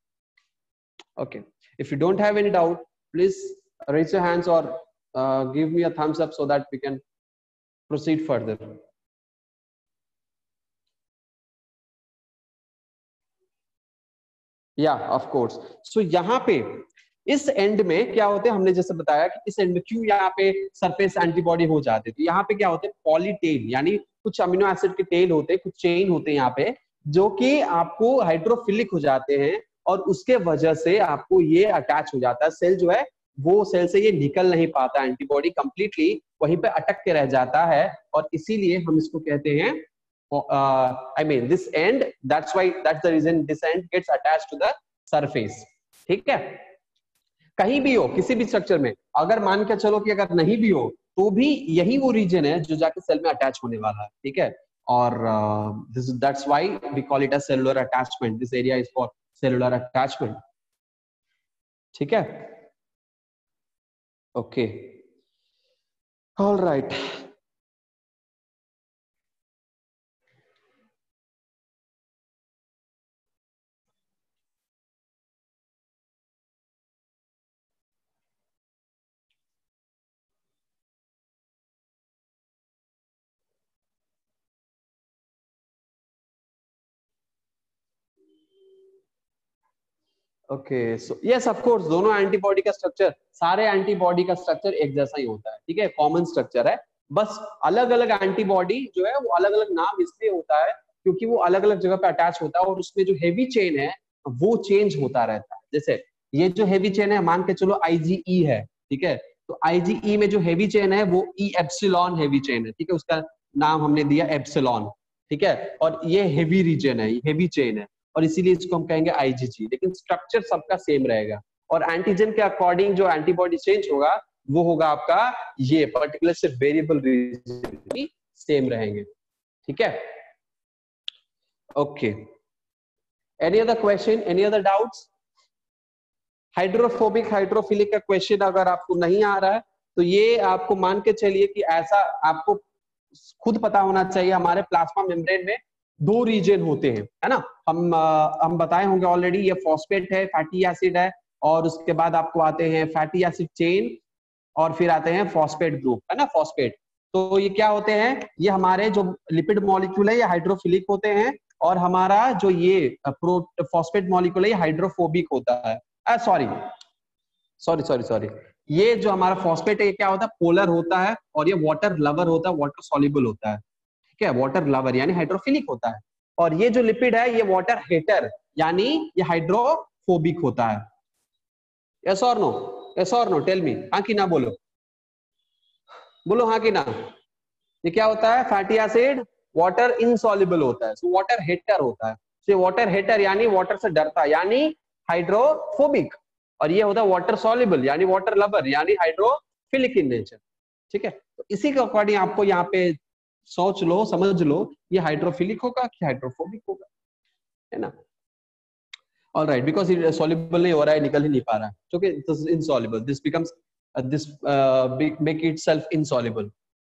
Okay. If you don't have any doubt, please raise your hands or give me a thumbs up so that we can proceed further. Yeah, of course. So यहाँ पे इस and में क्या होते हैं, हमने जैसे बताया कि इस एंड में क्यों यहाँ पे सरफेस एंटीबॉडी हो जाते हैं. तो यहाँ पे क्या होते हैं, पॉलीटेल, यानी कुछ अमीनो एसिड के टेल होते हैं, कुछ चेन होते हैं यहाँ पे, जो कि आपको हाइड्रोफिलिक हो जाते हैं, और उसके वजह से आपको ये अटैच हो जाता है. सेल जो है वो सेल से ये निकल नहीं पाता, एंटीबॉडी कंप्लीटली वहीं पे अटक के रह जाता है, और इसीलिए हम इसको कहते हैं this end. That's the reason this end gets attached to the surface. ठीक है? कहीं भी हो, किसी भी स्ट्रक्चर में, अगर मान के चलो कि अगर नहीं भी हो, तो भी यही वो रीजन है जो जाके सेल में अटैच होने वाला है. ठीक है? और that's why we call it a cellular attachment. This area is for cellular attachment. ठीक है? Okay. All right. Okay, so yes of course, दोनों एंटीबॉडी का स्ट्रक्चर, सारे एंटीबॉडी का स्ट्रक्चर एक जैसा ही होता है. ठीक है, कॉमन स्ट्रक्चर है, बस अलग अलग एंटीबॉडी जो है वो अलग अलग नाम इसलिए होता है क्योंकि वो अलग अलग जगह पे अटैच होता है, और उसमें जो हेवी चेन है वो चेंज होता रहता है. जैसे ये जो हेवी चेन है, मान के चलो IgE है. ठीक है, तो IgE में जो हेवी चेन है वो E एप्सिलॉन हेवी चेन है. ठीक है, उसका नाम हमने दिया एप्सिलॉन. ठीक है, और ये हेवी रीजन है, हेवी चेन है, और इसीलिए इसको हम कहेंगे IgG. लेकिन स्ट्रक्चर सबका सेम रहेगा, और एंटीजन के अकॉर्डिंग जो एंटीबॉडी चेंज होगा वो होगा आपका ये पर्टिकुलर सिर्फ वेरिएबल रीजन सेम रहेंगे. ठीक है, okay. Any other question, any other doubts? Hydrophobic hydrophilic का क्वेश्चन अगर आपको नहीं आ रहा है तो ये आपको मान के चलिए कि ऐसा आपको खुद पता होना चाहिए. हमारे प्लाज्मा मेम्ब्रेन में दो रीजन होते हैं, है ना. हम बताए होंगे ऑलरेडी, ये फॉस्फेट है, फैटी एसिड है, और उसके बाद आपको आते हैं फैटी एसिड चेन, और फिर आते हैं फॉस्फेट ग्रुप, है ना, फॉस्फेट. तो ये क्या होते हैं, ये हमारे जो लिपिड मॉलिक्यूल है ये हाइड्रोफिलिक होते हैं, और हमारा जो ये फॉस्फेट मॉलिक्यूल है ये हाइड्रोफोबिक होता है. सॉरी, ये जो हमारा फॉस्फेट है ये क्या होता है, पोलर होता है, और ये वाटर लवर होता है, वाटर सॉल्युबल होता है. ठीक है, वाटर लवर यानी हाइड्रोफिलिक होता है. और ये जो लिपिड है ये वाटर हेटर यानी ये हाइड्रोफोबिक होता है. यस और नो? यस और नो, टेल मी, हाँ कि ना बोलो, बोलो हाँ कि ना। ये क्या होता है, फैटी एसिड वाटर इनसॉल्युबल होता है, सो वाटर हेटर होता है। तो वाटर हेटर यानी वाटर से डरता है, यानी हाइड्रोफोबिक, और ये होता है वाटर सॉल्युबल यानी वाटर लवर यानी हाइड्रोफिलिक इन नेचर। ठीक है, तो इसी के अकॉर्डिंग आपको यहाँ पे सोच लो, समझ लो, ये हाइड्रोफिलिक होगा कि हाइड्रोफोबिक होगा, है ना। ऑल राइट, बिकॉज सॉल्युबल नहीं हो रहा है, निकल ही नहीं पा रहा है, क्योंकि insoluble, this becomes this make itself insoluble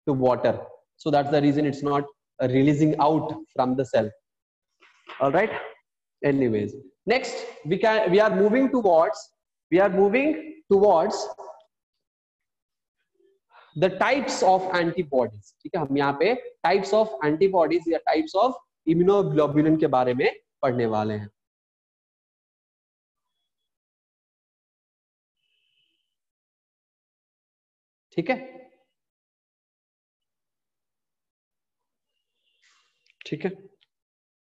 to water, so that's the reason it's not releasing out from the cell. All right, anyways, next we are moving towards the types of antibodies. ठीक है, हम यहाँ पे types of antibodies या types of immunoglobulin के बारे में पढ़ने वाले हैं। ठीक है, ठीक है,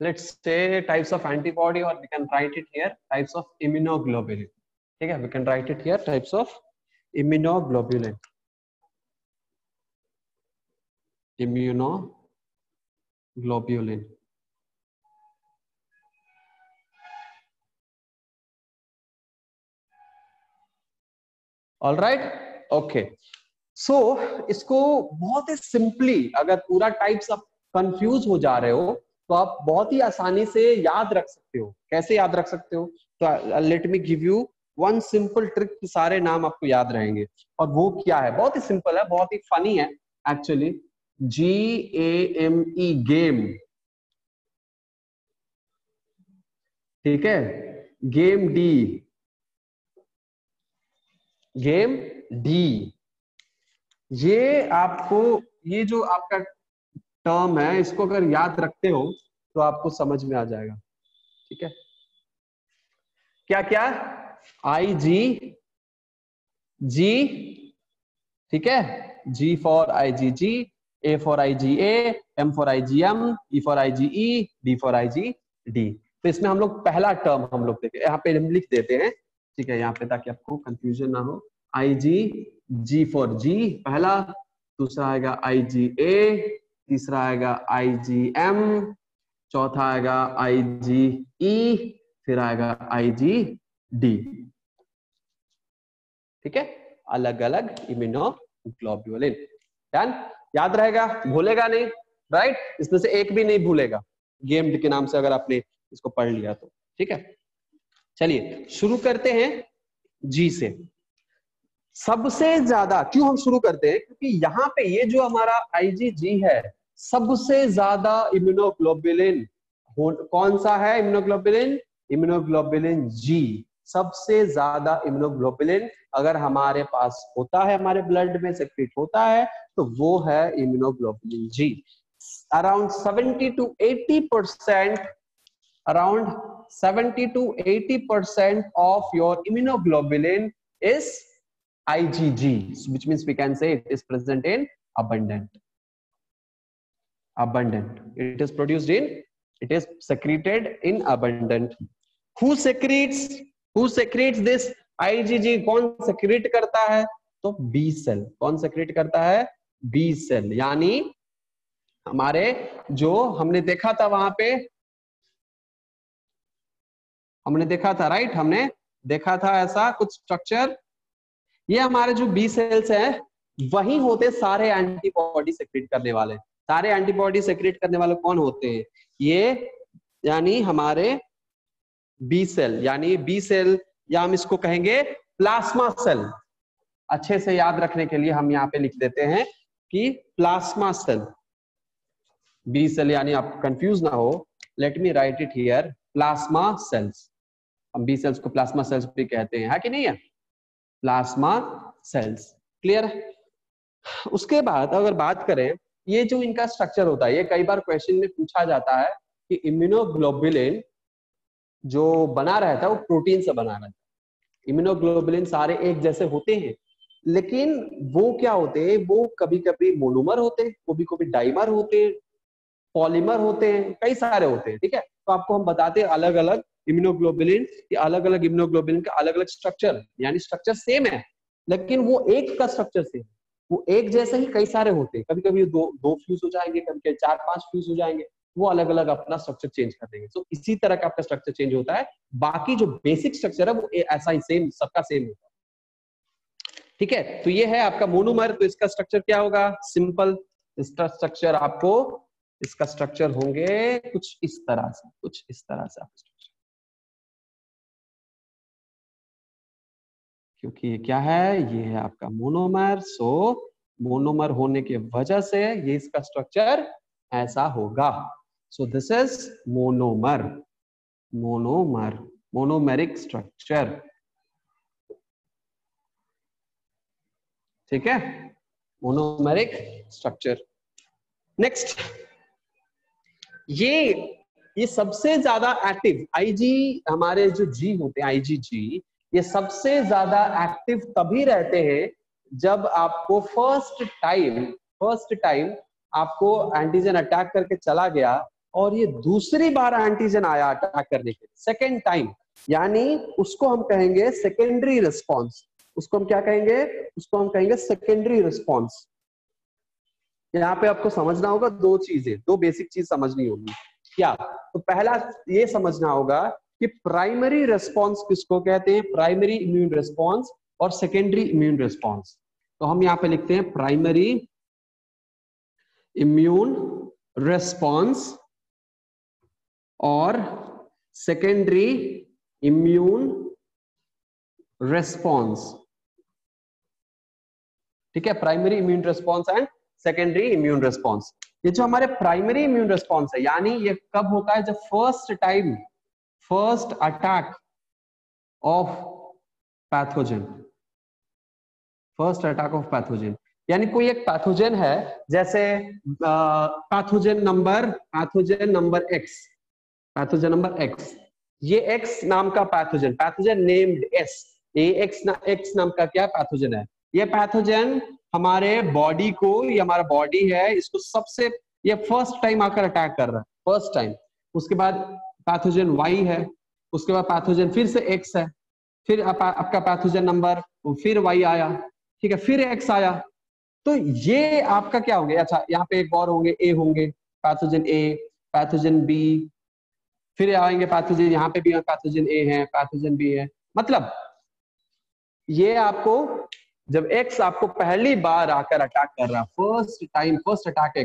let's say types of antibody, or we can write it here types of immunoglobulin. ठीक है, we can write it here types of immunoglobulin. Immunoglobulin. All right, okay. So इसको बहुत ही सिंपली, अगर पूरा टाइप्स आप कंफ्यूज हो जा रहे हो तो आप बहुत ही आसानी से याद रख सकते हो। कैसे याद रख सकते हो, तो let me give you one simple trick, सारे नाम आपको याद रहेंगे। और वो क्या है, बहुत ही सिंपल है, बहुत ही फनी है एक्चुअली। GAME, गेम, ठीक है, गेम डी, गेम डी, ये आपको, ये जो आपका टर्म है, इसको अगर याद रखते हो तो आपको समझ में आ जाएगा। ठीक है, क्या क्या, IgG, ठीक है, G for IgG, A for IgA, M for IgM, E for IgE, D for IgD। तो इसमें हम लोग पहला टर्म हम लोग देखें, यहाँ पे हम लिख देते हैं, ठीक है, यहाँ पे, ताकि आपको कंफ्यूजन ना हो। G फॉर G पहला, दूसरा आएगा IgA, तीसरा आएगा IgM, चौथा आएगा IgE, फिर आएगा IgD। ठीक है, अलग अलग इम्यूनोग्लोबुलिन। डन, याद रहेगा, भूलेगा नहीं, राइट, इसमें से एक भी नहीं भूलेगा, गेम के नाम से अगर आपने इसको पढ़ लिया तो। ठीक है, चलिए शुरू करते हैं जी से। सबसे ज्यादा क्यों हम शुरू करते हैं, क्योंकि यहाँ पे ये जो हमारा IgG है, सबसे ज्यादा इम्यूनोग्लोबुलिन कौन सा है, इम्यूनोग्लोबुलिन जी, सबसे ज्यादा इम्यूनोग्लोबुलिन अगर हमारे पास होता है, हमारे ब्लड में सेक्रेट होता है, तो वो है immunoglobulin G. Around 70 to 80%, around 70 to 80% of your immunoglobulin is IgG, which means we can say it is present in abundant. It is produced in, it is secreted in abundant. Who secretes this IgG? कौन secrete करता है, तो B cell। कौन secrete करता है, B cell, यानी हमारे जो हमने देखा था, वहां पे हमने देखा था, राइट, हमने देखा था ऐसा कुछ स्ट्रक्चर। ये हमारे जो बी सेल्स हैं, वही होते सारे एंटीबॉडी सेक्रेट करने वाले। सारे एंटीबॉडी सेक्रेट करने वाले कौन होते हैं, ये, यानी हमारे बी सेल, यानी बी सेल, या हम इसको कहेंगे प्लाज्मा सेल। अच्छे से याद रखने के लिए हम यहाँ पे लिख देते हैं कि प्लाज्मा सेल, बी सेल, यानी आप कंफ्यूज ना हो, let me right it here, plasma cells. हम बी सेल्स को प्लाज्मा सेल्स भी कहते हैं, है कि नहीं है, प्लाज्मा सेल्स। क्लियर है। उसके बाद अगर बात करें, ये जो इनका स्ट्रक्चर होता है, ये कई बार क्वेश्चन में पूछा जाता है कि इम्यूनोग्लोबुलिन जो बना रहता है वो प्रोटीन से बना रहता है। इम्यूनोग्लोबुलिन सारे एक जैसे होते हैं, लेकिन वो क्या होते हैं, वो कभी कभी मोनोमर होते हैं, कभी कभी डाइमर होते हैं, पॉलीमर होते हैं, कई सारे होते हैं। ठीक है, तो आपको हम बताते हैं अलग अलग इम्यूनोग्लोबुलिन, अलग अलग इम्यूनोग्लोबुलिन का अलग अलग स्ट्रक्चर, यानी स्ट्रक्चर सेम है लेकिन वो एक का स्ट्रक्चर सेम, वो एक जैसे ही कई सारे होते हैं, कभी कभी दो फ्यूज हो जाएंगे, कभी कभी 4-5 फ्यूज हो जाएंगे, वो अलग अलग अपना स्ट्रक्चर चेंज कर देंगे। तो इसी तरह का आपका स्ट्रक्चर चेंज होता है, बाकी जो बेसिक स्ट्रक्चर है वो ऐसा ही सेम, सबका सेम होता है। ठीक है, तो ये है आपका मोनोमर। तो इसका स्ट्रक्चर क्या होगा? सिंपल। इसका स्ट्रक्चर आपको, इसका स्ट्रक्चर होंगे कुछ इस तरह से, कुछ इस तरह से आपका स्ट्रक्चर, क्योंकि ये क्या है, ये है आपका मोनोमर। सो मोनोमर होने की वजह से ये इसका स्ट्रक्चर ऐसा होगा। सो this is monomer, monomer, monomeric structure. ठीक है, मोनोमेरिक स्ट्रक्चर। नेक्स्ट, ये सबसे ज्यादा एक्टिव आईजी, हमारे जो जी होते हैं आईजीजी, ये सबसे ज्यादा एक्टिव तभी रहते हैं जब आपको फर्स्ट टाइम आपको एंटीजन अटैक करके चला गया और ये दूसरी बार एंटीजन आया अटैक करने के लिए, सेकेंड टाइम, यानी उसको हम कहेंगे सेकेंडरी रिस्पॉन्स। उसको हम क्या कहेंगे? उसको हम कहेंगे सेकेंडरी रिस्पॉन्स। यहाँ पे आपको समझना होगा दो चीजें, दो बेसिक चीज समझनी होगी। क्या? तो पहला ये समझना होगा कि प्राइमरी रिस्पॉन्स किसको कहते हैं, प्राइमरी इम्यून रिस्पॉन्स और सेकेंडरी इम्यून रिस्पॉन्स। तो हम यहाँ पे लिखते हैं प्राइमरी इम्यून रिस्पॉन्स और सेकेंडरी इम्यून रिस्पॉन्स। ठीक है, primary immune response and secondary immune response. ये जो हमारे प्राइमरी इम्यून रिस्पॉन्स है, यानी ये कब होता है? जब first attack of pathogen, first attack of pathogen, यानी कोई एक पैथोजन है, जैसे पैथोजन नंबर एक्स, ये एक्स नाम का पैथोजन नेम्ड एस, एक्स नाम का क्या पैथोजन है। ये पैथोजन हमारे बॉडी को, ये हमारा बॉडी है, इसको सबसे, ये फर्स्ट टाइम आकर अटैक कर रहा है, फर्स्ट टाइम। उसके बाद पैथोजन वाई है, उसके बाद पैथोजन फिर से एक्स है, फिर आपका पैथोजन नंबर, फिर वाई आया, ठीक है, फिर एक्स आया। तो ये आपका क्या होंगे? अच्छा, यहाँ पे एक और होंगे, ए होंगे, पैथोजन ए, पैथोजन बी, फिर आएंगे पैथोजन, यहाँ पे भी पैथोजन ए है, पैथोजन बी है। मतलब ये आपको, जब एक्स आपको पहली बार आकर अटैक कर रहा है, फर्स्ट अटैक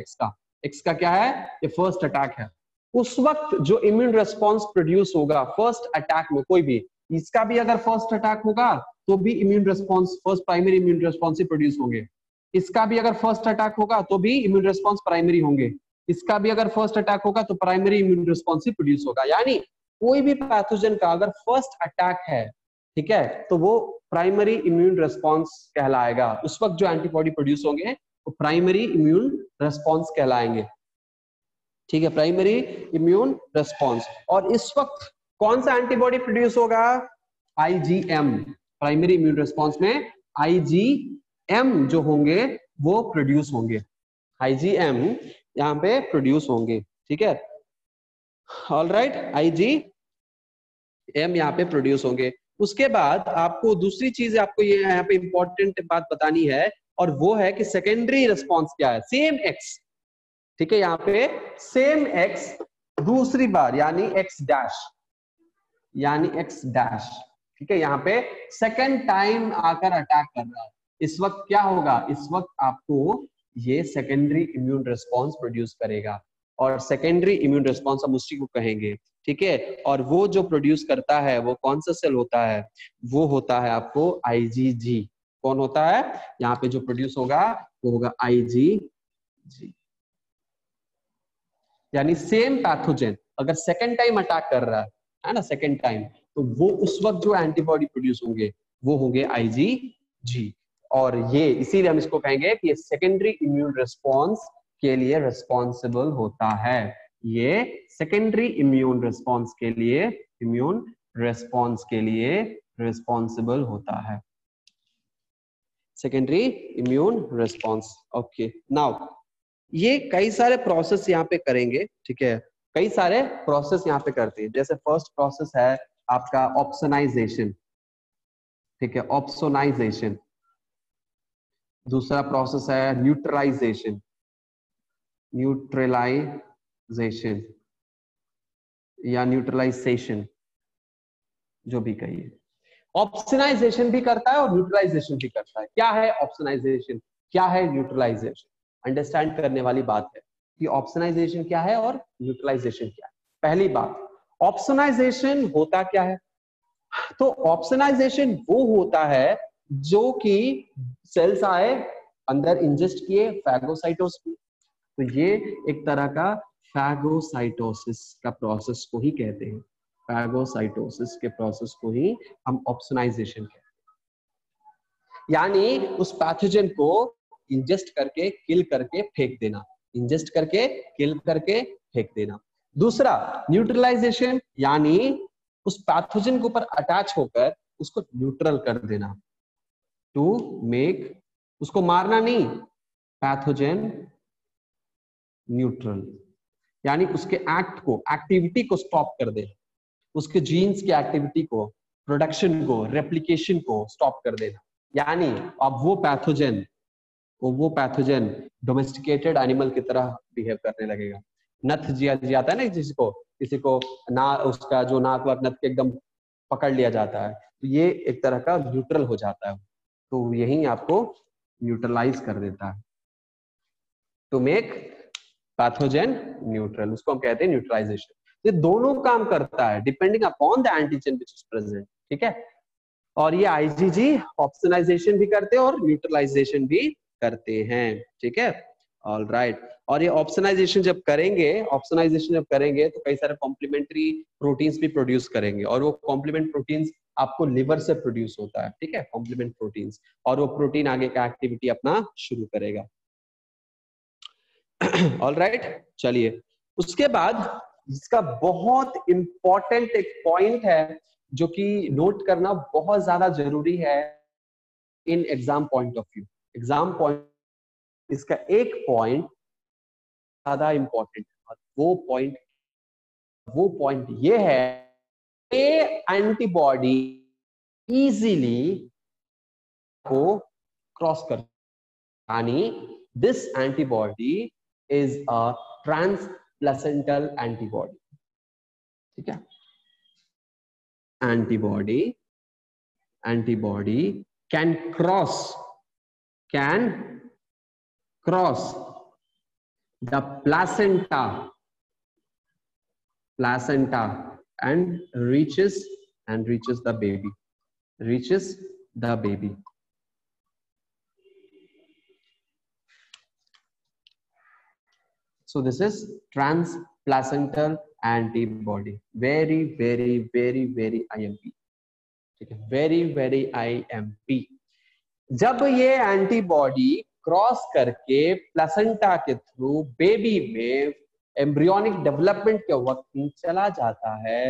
एक्स का क्या है? ये फर्स्ट अटैक है। उस वक्त जो इम्यून रिस्पॉन्स प्रोड्यूस होगा फर्स्ट अटैक में, कोई भी, इसका भी अगर फर्स्ट अटैक होगा तो भी immune response, first primary immune response ही प्रोड्यूस होंगे। इसका भी अगर फर्स्ट अटैक होगा तो भी इम्यून रिस्पॉन्स प्राइमरी होंगे। इसका भी अगर फर्स्ट अटैक होगा तो प्राइमरी इम्यून रिस्पॉन्स ही प्रोड्यूस होगा। यानी कोई भी पैथोजन का अगर फर्स्ट अटैक है, ठीक है, तो वो प्राइमरी इम्यून रिस्पॉन्स कहलाएगा। उस वक्त जो एंटीबॉडी प्रोड्यूस होंगे वो प्राइमरी इम्यून रिस्पॉन्स कहलाएंगे। ठीक है, प्राइमरी इम्यून रिस्पॉन्स। और इस वक्त कौन सा एंटीबॉडी प्रोड्यूस होगा? आईजीएम। प्राइमरी इम्यून रिस्पॉन्स में आईजीएम जो होंगे वो प्रोड्यूस होंगे, आईजीएम यहाँ पे प्रोड्यूस होंगे। ठीक है, ऑलराइट, आईजीएम यहाँ पे प्रोड्यूस होंगे। उसके बाद आपको दूसरी चीज, आपको ये यहाँ पे इंपॉर्टेंट बात बतानी है, और वो है कि सेकेंडरी रिस्पॉन्स क्या है? सेम एक्स, ठीक है, यहाँ पे सेम एक्स दूसरी बार, यानी एक्स डैश, ठीक है, यहाँ पे सेकेंड टाइम आकर अटैक कर रहा है। इस वक्त क्या होगा? इस वक्त आपको ये सेकेंडरी इम्यून रिस्पॉन्स प्रोड्यूस करेगा, और सेकेंडरी इम्यून रिस्पॉन्स हम उसी को कहेंगे। ठीक है, और वो जो प्रोड्यूस करता है वो कौन सा सेल होता है? वो होता है आपको आईजीजी। कौन होता है? यहाँ पे जो प्रोड्यूस होगा वो होगा आईजीजी। यानी सेम पैथोजन अगर सेकेंड टाइम अटैक कर रहा है ना, सेकेंड टाइम, तो वो उस वक्त जो एंटीबॉडी प्रोड्यूस होंगे वो होंगे आईजीजी। और ये इसीलिए हम इसको कहेंगे कि ये सेकेंडरी इम्यून रिस्पॉन्स के लिए रिस्पॉन्सिबल होता है। ये सेकेंडरी इम्यून रिस्पॉन्स के लिए रिस्पॉन्सिबल होता है, secondary immune response. Okay, now ये कई सारे प्रोसेस यहाँ पे करेंगे। ठीक है, कई सारे प्रोसेस यहाँ पे करते हैं। जैसे फर्स्ट प्रोसेस है आपका ऑप्सोनाइजेशन। ठीक है, ऑप्सोनाइजेशन, दूसरा प्रोसेस है न्यूट्रलाइजेशन, न्यूट्रलाइजेशन या न्यूट्रलाइजेशन, जो भी कहिए। ऑप्शनाइजेशन भी करता है और न्यूट्रलाइजेशन भी करता है। क्या है ऑप्शनाइजेशन, क्या है न्यूट्रलाइजेशन? अंडरस्टैंड करने वाली बात है कि ऑप्शनाइजेशन क्या है और न्यूट्रलाइजेशन क्या है। पहली बात, ऑप्शनाइजेशन होता क्या है? तो ऑप्शनाइजेशन वो होता है जो कि सेल्स आए, अंदर इंजेस्ट किए, फैगोसाइटोसिस, तो ये एक तरह का फैगोसाइटोसिस का प्रोसेस को ही कहते हैं। फैगोसाइटोसिस के प्रोसेस को ही हम ऑप्शनाइजेशन कहते हैं। यानी उस पैथोजन को इंजेस्ट करके, किल करके फेंक देना, इंजेस्ट करके, किल करके फेंक देना। दूसरा न्यूट्रलाइजेशन, यानी उस पैथोजन के ऊपर अटैच होकर उसको न्यूट्रल कर देना, टू मेक, उसको मारना नहीं, पैथोजन न्यूट्रल, यानी उसके एक्ट को, एक्टिविटी को स्टॉप कर दे, उसके जीन्स की एक्टिविटी को, प्रोडक्शन को, रेप्लिकेशन को स्टॉप कर देना। यानी अब वो पैथोजन डोमेस्टिकेटेड एनिमल की तरह बिहेव करने लगेगा। नथ जाता है ना जिसको, किसी को ना, उसका जो नाक वाक नथ के एकदम पकड़ लिया जाता है, तो ये एक तरह का न्यूट्रल हो जाता है। तो यही आपको न्यूट्रलाइज कर देता है, टू मेक पैथोजन न्यूट्रल, उसको हम कहते हैं न्यूट्रलाइजेशन। ये दोनों काम करता है depending upon the antigen which is present, ठीक है। और ये आईजीजी ऑप्शनाइजेशन भी करते हैं और न्यूट्रलाइजेशन भी करते हैं, ठीक है। All right. और ये ऑप्शनाइजेशन जब करेंगे तो कई सारे कॉम्प्लीमेंट्री प्रोटीन्स भी प्रोड्यूस करेंगे, और वो कॉम्प्लीमेंट प्रोटीन्स आपको लिवर से प्रोड्यूस होता है, ठीक है, कॉम्प्लीमेंट प्रोटीन्स, और वो प्रोटीन आगे का एक्टिविटी अपना शुरू करेगा। ऑल राइट, चलिए उसके बाद इसका बहुत इंपॉर्टेंट एक पॉइंट है जो कि नोट करना बहुत ज्यादा जरूरी है in exam point of view. Exam point इसका एक पॉइंट ज्यादा इंपॉर्टेंट है, वो पॉइंट ये है कि एंटीबॉडी इजीली को क्रॉस कर, यानी this antibody is a ट्रांसप्लेसेंटल antibody, ठीक है। Antibody can cross the placenta and reaches the baby. So this is transplacental antibody, very IMP, ठीक है, very IMP। जब ये एंटीबॉडी क्रॉस करके प्लेसेंटा के थ्रू बेबी में एम्ब्रियोनिक डेवलपमेंट के वक्त चला जाता है,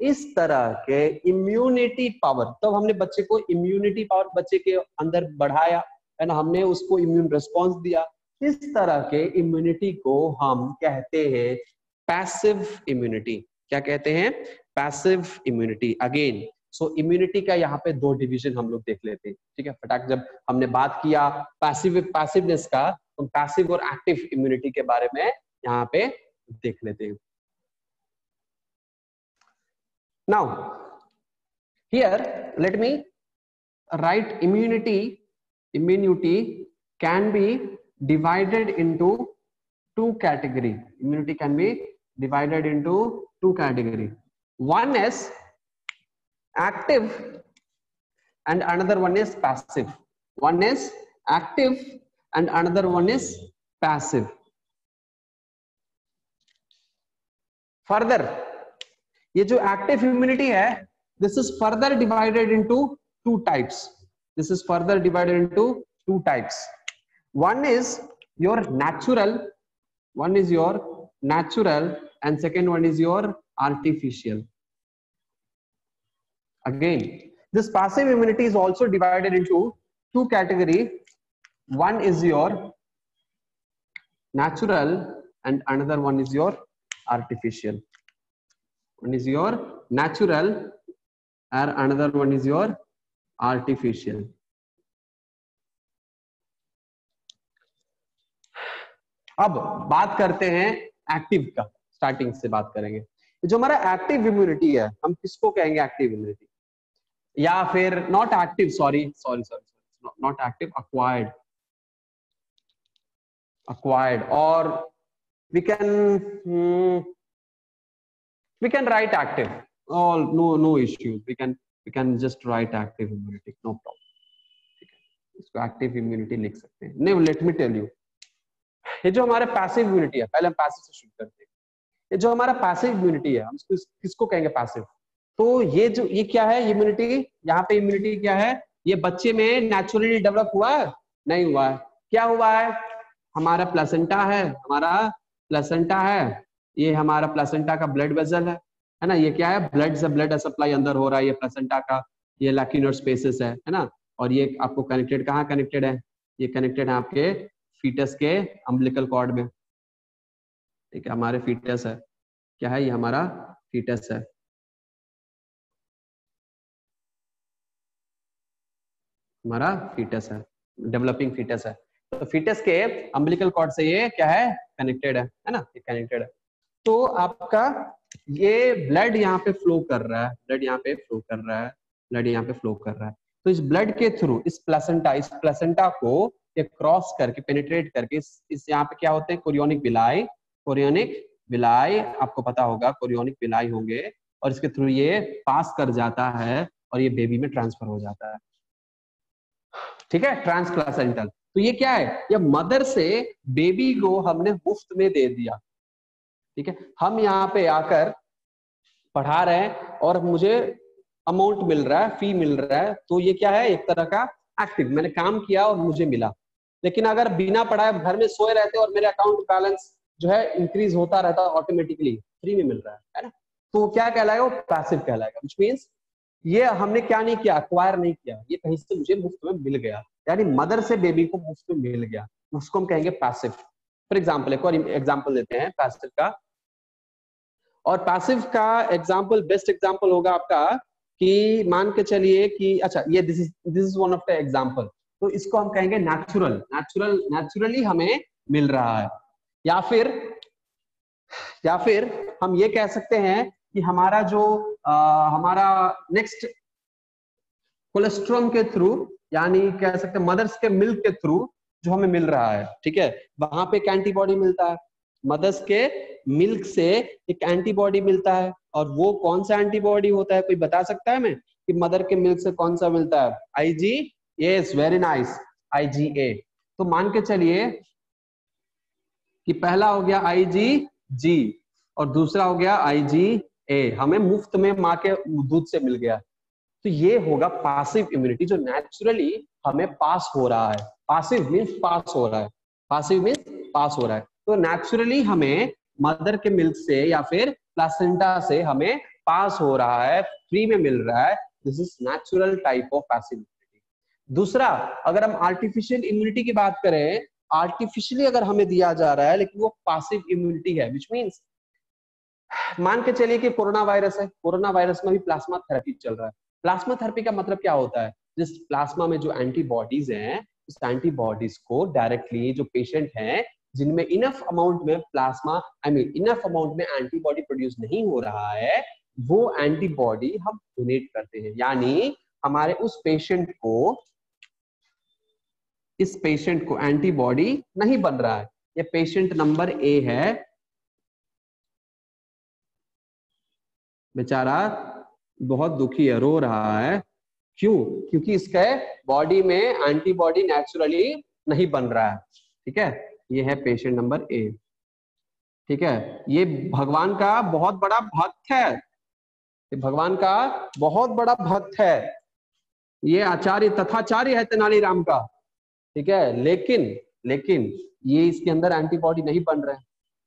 इस तरह के इम्यूनिटी पावर, तब हमने बच्चे को इम्यूनिटी पावर बच्चे के अंदर बढ़ाया है ना, हमने उसको इम्यून रिस्पॉन्स दिया। इस तरह के इम्यूनिटी को हम कहते हैं पैसिव इम्यूनिटी। क्या कहते हैं? Passive immunity. Again so immunity का यहाँ पे दो डिवीजन हम लोग देख लेते हैं, ठीक है, फटाक। जब हमने बात किया पैसिवनेस का, तो पैसिव और एक्टिव इम्यूनिटी के बारे में यहाँ पे देख लेते हैं। Now here let me right immunity can be divided into two category. Immunity can be divided into two category. One is active and another one is passive. One is active and another one is passive. Further, ये जो active immunity है, this is further divided into two types. This is further divided into two types. One is your natural, and second one is your artificial. Again, this passive immunity is also divided into two categories. One is your natural and another one is your artificial. One is your natural and another one is your artificial. अब बात करते हैं active का, starting से बात करेंगे। जो हमारा एक्टिव इम्यूनिटी है, हम किसको कहेंगे एक्टिव इम्यूनिटी, या फिर not active, sorry not active, acquired, और we can write active, all no issues, we can just write active immunity, no problem, ठीक है, इसको एक्टिव इम्यूनिटी लिख सकते हैं। नहीं, लेट मी टेल यू, ये जो हमारा पैसिव इम्यूनिटी है, पहले हम पैसिव से शुरू करते हैं। ये जो हमारा पैसिव इम्यूनिटी है, हम किसको कहेंगे पैसिव। तो ये क्या है इम्यूनिटी, यहाँ पे इम्यूनिटी क्या है, ये बच्चे में नेचुरली डेवलप हुआ है, नहीं हुआ है, क्या हुआ है, हमारा प्लेसेंटा है, ये हमारा प्लेसेंटा का ब्लड वेसल है ना, ये क्या है, ब्लड सप्लाई अंदर हो रहा है, ये प्लेसेंटा का ये लैक्यूनर स्पेसेस है ना, और ये आपको कनेक्टेड, कहाँ कनेक्टेड है, ये कनेक्टेड है आपके फीटस के अम्बिलिकल कॉर्ड में, ठीक है, हमारे फीटस है, क्या है, ये हमारा फीटस है, हमारा फीटस है, डेवलपिंग फीटस है। तो फीटस के अम्बिलिकल कॉर्ड से ये क्या है, कनेक्टेड है ना, ये कनेक्टेड है। तो आपका ये ब्लड यहाँ पे फ्लो कर रहा है, ब्लड यहाँ पे फ्लो कर रहा है, तो इस ब्लड के थ्रू इस प्लेसेंटा को ये क्रॉस करके, पेनिट्रेट करके इस यहाँ पे क्या होते हैं, कोरियोनिक विलाई, आपको पता होगा कोरियोनिक विलाई होंगे, और इसके थ्रू ये पास कर जाता है और ये बेबी में ट्रांसफर हो जाता है, ठीक है, ट्रांसप्लासेंटल। तो ये क्या है, ये मदर से बेबी को हमने मुफ्त में दे दिया, ठीक है, हम यहाँ पे आकर पढ़ा रहे हैं और मुझे अमाउंट मिल रहा है, फी मिल रहा है, तो ये क्या है, एक तरह का एक्टिव, मैंने काम किया और मुझे मिला। लेकिन अगर बिना पढ़ाए घर में सोए रहते और मेरे अकाउंट बैलेंस जो है इंक्रीज होता रहता ऑटोमेटिकली, फ्री में मिल रहा है ना, तो क्या कहलाएगा, वो पैसिव कहलाएगा, व्हिच मींस ये हमने क्या नहीं किया, अक्वायर नहीं किया, ये कहीं से मुझे मुफ्त में मिल गया, यानी मदर से बेबी को मुफ्त में मिल गया, उसको हम कहेंगे पैसिव। फॉर एग्जाम्पल, एक और एग्जाम्पल देते हैं पैसिव का, और पैसिव का एग्जाम्पल, बेस्ट एग्जाम्पल होगा आपका कि मान के चलिए कि अच्छा, ये this is one of the example, तो इसको हम कहेंगे नेचुरली हमें मिल रहा है, या फिर हम ये कह सकते हैं कि हमारा जो हमारा नेक्स्ट कोलेस्ट्रॉम के थ्रू, यानी कह सकते हैं मदर्स के मिल्क के थ्रू जो हमें मिल रहा है, ठीक है, वहां पे एक एंटीबॉडी मिलता है, मदर्स के मिल्क से एक एंटीबॉडी मिलता है, और वो कौन सा एंटीबॉडी होता है, कोई बता सकता है हमें कि मदर के मिल्क से कौन सा मिलता है, IG, yes very nice, IgA. तो मान के चलिए कि पहला हो गया आईजीजी और दूसरा हो गया आईजीए, हमें मुफ्त में माँ के दूध से मिल गया, तो ये होगा पैसिव इम्यूनिटी, जो नेचुरली हमें पास हो रहा है, पैसिव मींस पास हो रहा है, पैसिव मींस पास हो रहा है, तो नेचुरली हमें मदर के मिल्क से या फिर प्लासेंटा से हमें पास हो रहा है, फ्री में मिल रहा है, this is natural type of passive immunity. दूसरा, अगर हम आर्टिफिशियल इम्यूनिटी की बात करें, आर्टिफिशियली अगर हमें दिया जा रहा है लेकिन वो पैसिव इम्यूनिटी है, व्हिच मींस मान के चलिए कि कोरोना वायरस है, कोरोना वायरस में भी प्लाज्मा थेरेपी चल रहा है। प्लाज्मा थेरेपी का मतलब क्या होता है, जिस प्लाज्मा में जो एंटीबॉडीज हैं, उस एंटीबॉडीज को डायरेक्टली जो पेशेंट हैं जिनमें इनफ अमाउंट में प्लाज्मा, इनफ अमाउंट में एंटीबॉडी प्रोड्यूस नहीं हो रहा है, वो एंटीबॉडी हम डोनेट करते हैं, यानी हमारे उस पेशेंट को, इस पेशेंट को एंटीबॉडी नहीं बन रहा है, ये पेशेंट नंबर ए है, बेचारा बहुत दुखी है, रो रहा है, क्यों, क्योंकि इसके बॉडी में एंटीबॉडी नेचुरली नहीं बन रहा है, ठीक है, ये है पेशेंट नंबर ए, ठीक है, ये भगवान का बहुत बड़ा भक्त है, ये भगवान का बहुत बड़ा भक्त है, ये आचार्य तथाचार्य है तेनालीराम का, ठीक है, लेकिन ये इसके अंदर एंटीबॉडी नहीं बन रहे।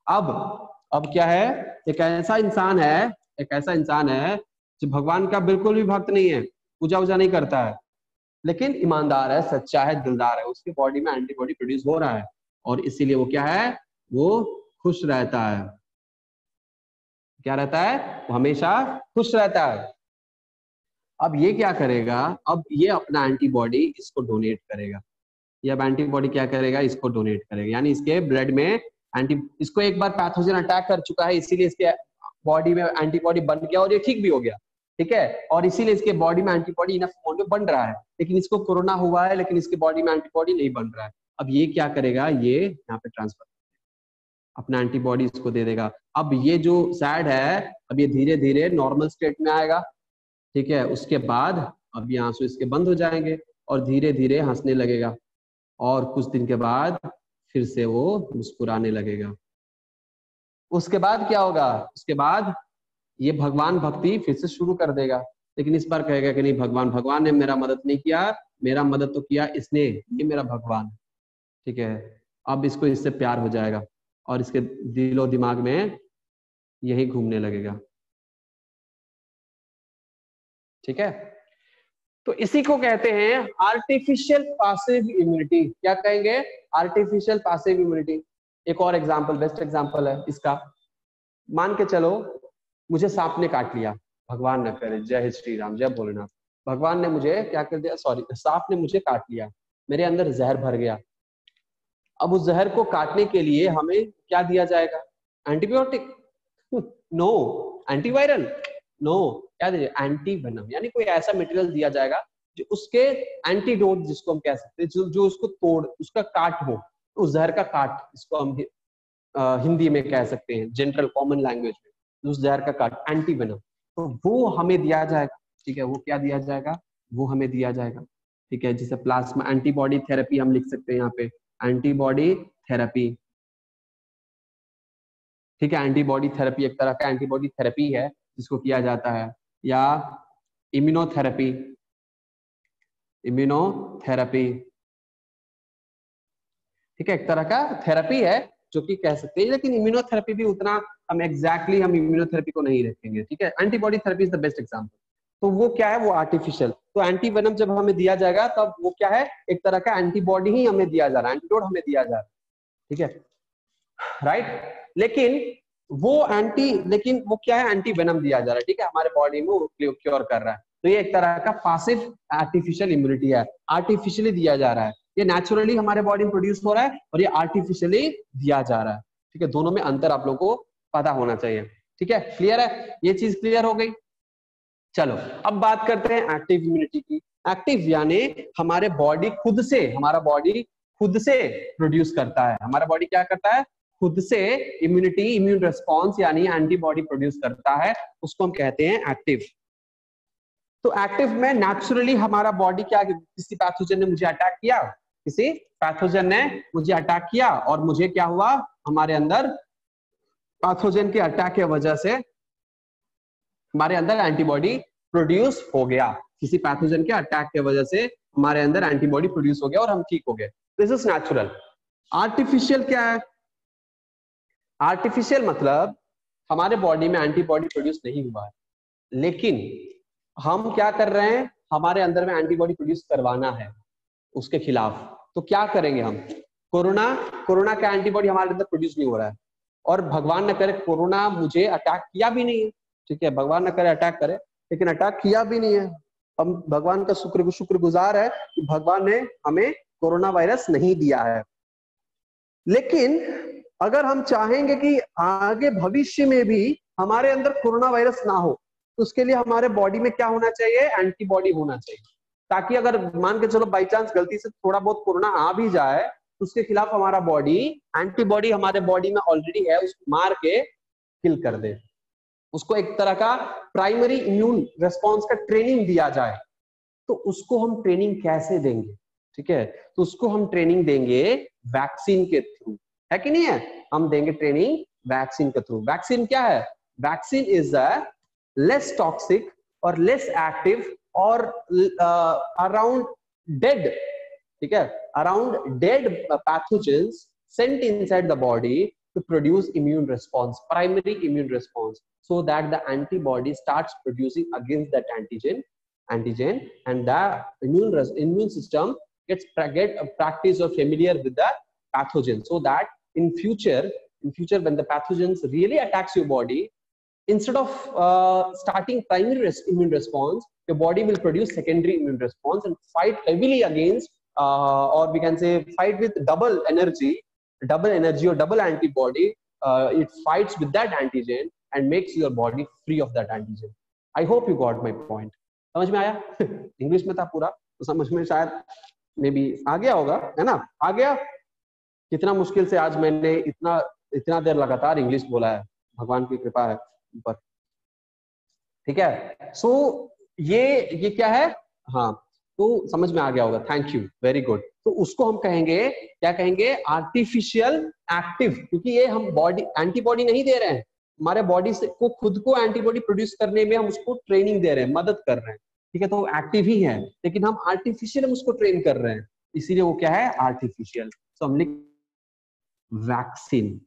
अब क्या है, एक ऐसा इंसान है जो भगवान का बिल्कुल भी भक्त नहीं है, पूजा वूजा नहीं करता है, लेकिन ईमानदार है, सच्चा है, दिलदार है, उसके बॉडी में एंटीबॉडी प्रोड्यूस हो रहा है, और इसीलिए वो क्या है, वो खुश रहता है, क्या रहता है, वो हमेशा खुश रहता है। अब ये क्या करेगा, अब ये अपना एंटीबॉडी इसको डोनेट करेगा, ये अब एंटीबॉडी क्या करेगा, इसको डोनेट करेगा, यानी इसके ब्लड में इसको एक बार पैथोजन अटैक कर चुका है, इसीलिए इसके बॉडी में एंटीबॉडी बन गया और ये ठीक भी हो गया, ठीक है, और इसीलिए इसके बॉडी में एंटीबॉडी इनफ अमाउंट में बन रहा है। लेकिन इसको कोरोना हुआ है लेकिन इसके बॉडी में एंटीबॉडी नहीं बन रहा है। अब ये क्या करेगा, ये यहाँ पे ट्रांसफर अपना एंटीबॉडी इसको दे देगा। अब ये जो सैड है अब ये धीरे धीरे नॉर्मल स्टेट में आएगा, ठीक है। उसके बाद अब ये आंसू इसके बंद हो जाएंगे और धीरे धीरे हंसने लगेगा और कुछ दिन के बाद फिर से वो मुस्कुराने लगेगा। उसके बाद क्या होगा, उसके बाद ये भगवान भक्ति फिर से शुरू कर देगा, लेकिन इस बार कहेगा कि नहीं भगवान ने मेरा मदद नहीं किया, मेरा मदद तो किया इसने, ये मेरा भगवान, ठीक है। अब इसको इससे प्यार हो जाएगा और इसके दिलो दिमाग में यही घूमने लगेगा, ठीक है। तो इसी को कहते हैं आर्टिफिशियल पैसिव इम्यूनिटी। क्या कहेंगे, आर्टिफिशियल पैसिव इम्यूनिटी। एक और एग्जांपल, बेस्ट एग्जांपल है इसका। मान के चलो मुझे सांप ने काट लिया, भगवान न करे, जय श्री राम, जय भोलेनाथ। भगवान ने मुझे क्या कर दिया, सॉरी, सांप ने मुझे काट लिया, मेरे अंदर जहर भर गया। अब उस जहर को काटने के लिए हमें क्या दिया जाएगा, एंटीबायोटिक? नो। एंटीवायरल? नो। क्या दीजिए, एंटी वेनम, यानी कोई ऐसा मटेरियल दिया जाएगा जो उसके एंटीडोट, जिसको हम कह सकते हैं, जो उसको तोड़, उसका काट हो, उस जहर का काट, इसको हम हिंदी में कह सकते हैं, जनरल कॉमन लैंग्वेज में उस जहर का काट, एंटी वेनम। तो वो हमें दिया जाएगा, ठीक है। वो क्या दिया जाएगा, वो हमें दिया जाएगा, ठीक है। जिसे प्लाज्मा एंटीबॉडी थेरेपी हम लिख सकते हैं यहाँ पे, एंटीबॉडी थेरेपी, ठीक है। एंटीबॉडी थेरेपी एक तरह का एंटीबॉडी थेरेपी है जिसको किया जाता है, या इम्यूनोथेरेपी, इम्यूनोथेरेपी, ठीक है, एक तरह का थेरेपी है जो कि कह सकते हैं। लेकिन इम्यूनोथेरेपी भी उतना हम एग्जैक्टली हम इम्यूनोथेरेपी को नहीं रखेंगे, ठीक है। Antibody therapy is the best example. तो वो क्या है, वो आर्टिफिशियल। तो एंटी वेनम जब हमें दिया जाएगा तब वो क्या है, एक तरह का एंटीबॉडी ही हमें दिया जा रहा है, एंटीडोट हमें दिया जा रहा है, ठीक है, राइट। लेकिन वो क्या है, एंटी वेनम दिया जा रहा है, ठीक है, हमारे बॉडी में वो क्योर कर रहा है। तो ये एक तरह का पैसिव आर्टिफिशियल इम्यूनिटी है, आर्टिफिशियली दिया जा रहा है। ये नेचुरली हमारे बॉडी में प्रोड्यूस हो रहा है और ये आर्टिफिशियली दिया जा रहा है, ठीक है। दोनों में अंतर आप लोगों को पता होना चाहिए, ठीक है। क्लियर है, ये चीज क्लियर हो गई। चलो अब बात करते हैं एक्टिव इम्यूनिटी की। एक्टिव यानी हमारा बॉडी खुद से प्रोड्यूस करता है, हमारा बॉडी क्या करता है, खुद से इम्यूनिटी, इम्यून रिस्पॉन्स यानी एंटीबॉडी प्रोड्यूस करता है, उसको हम कहते हैं एक्टिव। तो एक्टिव में नेचुरली हमारा बॉडी क्या, किसी पैथोजन ने मुझे अटैक किया, किसी पैथोजन ने मुझे अटैक किया और मुझे क्या हुआ, हमारे अंदर पैथोजन के अटैक की वजह से हमारे अंदर एंटीबॉडी प्रोड्यूस हो गया। किसी पैथोजन के अटैक की वजह से हमारे अंदर एंटीबॉडी प्रोड्यूस हो गया और हम ठीक हो गए। This is natural. आर्टिफिशियल क्या है, आर्टिफिशियल मतलब हमारे बॉडी में एंटीबॉडी प्रोड्यूस नहीं हुआ है, लेकिन हम क्या कर रहे हैं, हमारे अंदर में एंटीबॉडी प्रोड्यूस करवाना है उसके खिलाफ। तो क्या करेंगे हम, कोरोना का एंटीबॉडी हमारे अंदर प्रोड्यूस नहीं हो रहा है, और भगवान न करे कोरोना मुझे अटैक किया भी नहीं है, ठीक है, भगवान न करे अटैक करे, लेकिन अटैक किया भी नहीं है। हम भगवान का शुक्रगुजार है कि भगवान ने हमें कोरोना वायरस नहीं दिया है। लेकिन अगर हम चाहेंगे कि आगे भविष्य में भी हमारे अंदर कोरोना वायरस ना हो, तो उसके लिए हमारे बॉडी में क्या होना चाहिए, एंटीबॉडी होना चाहिए, ताकि अगर मान के चलो बाई चांस गलती से थोड़ा बहुत कोरोना आ भी जाए तो उसके खिलाफ हमारा बॉडी, एंटीबॉडी हमारे बॉडी में ऑलरेडी है, उसको मार के किल कर दे, उसको एक तरह का प्राइमरी इम्यून रिस्पॉन्स का ट्रेनिंग दिया जाए। तो उसको हम ट्रेनिंग कैसे देंगे, ठीक है, तो उसको हम ट्रेनिंग देंगे वैक्सीन के थ्रू, है कि नहीं है, हम देंगे ट्रेनिंग वैक्सीन के थ्रू। वैक्सीन क्या है, vaccine is a less toxic और लेस एक्टिव और अराउंड डेड, ठीक है, around dead pathogens sent inside the body to produce immune response, primary immune response, so that the antibody starts producing against that antigen, and the immune system get practice or familiar with the pathogen, so that in future when the pathogens really attacks your body, instead of starting primary immune response, your body will produce secondary immune response and fight heavily against or we can say fight with double energy double energy or double antibody, it fights with that antigen and makes your body free of that antigen. I hope you got my point. समझ में आया? English में था पूरा, तो समझ में शायद मे बी आ गया होगा, है ना? आ गया? कितना मुश्किल से आज मैंने इतना देर लगातार इंग्लिश बोला है, भगवान की कृपा है ऊपर। ठीक है, सो ये क्या है? हाँ, तो समझ में आ गया होगा, थैंक यू, वेरी गुड। तो उसको हम कहेंगे, क्या कहेंगे? आर्टिफिशियल एक्टिव, क्योंकि ये हम बॉडी एंटीबॉडी नहीं दे रहे हैं, हमारे बॉडी से को खुद को एंटीबॉडी प्रोड्यूस करने में हम उसको ट्रेनिंग दे रहे हैं, मदद कर रहे हैं। ठीक है, तो एक्टिव ही है, लेकिन हम आर्टिफिशियल हम उसको ट्रेन कर रहे हैं, इसीलिए वो क्या है? आर्टिफिशियल। तो हम लिख वैक्सीन।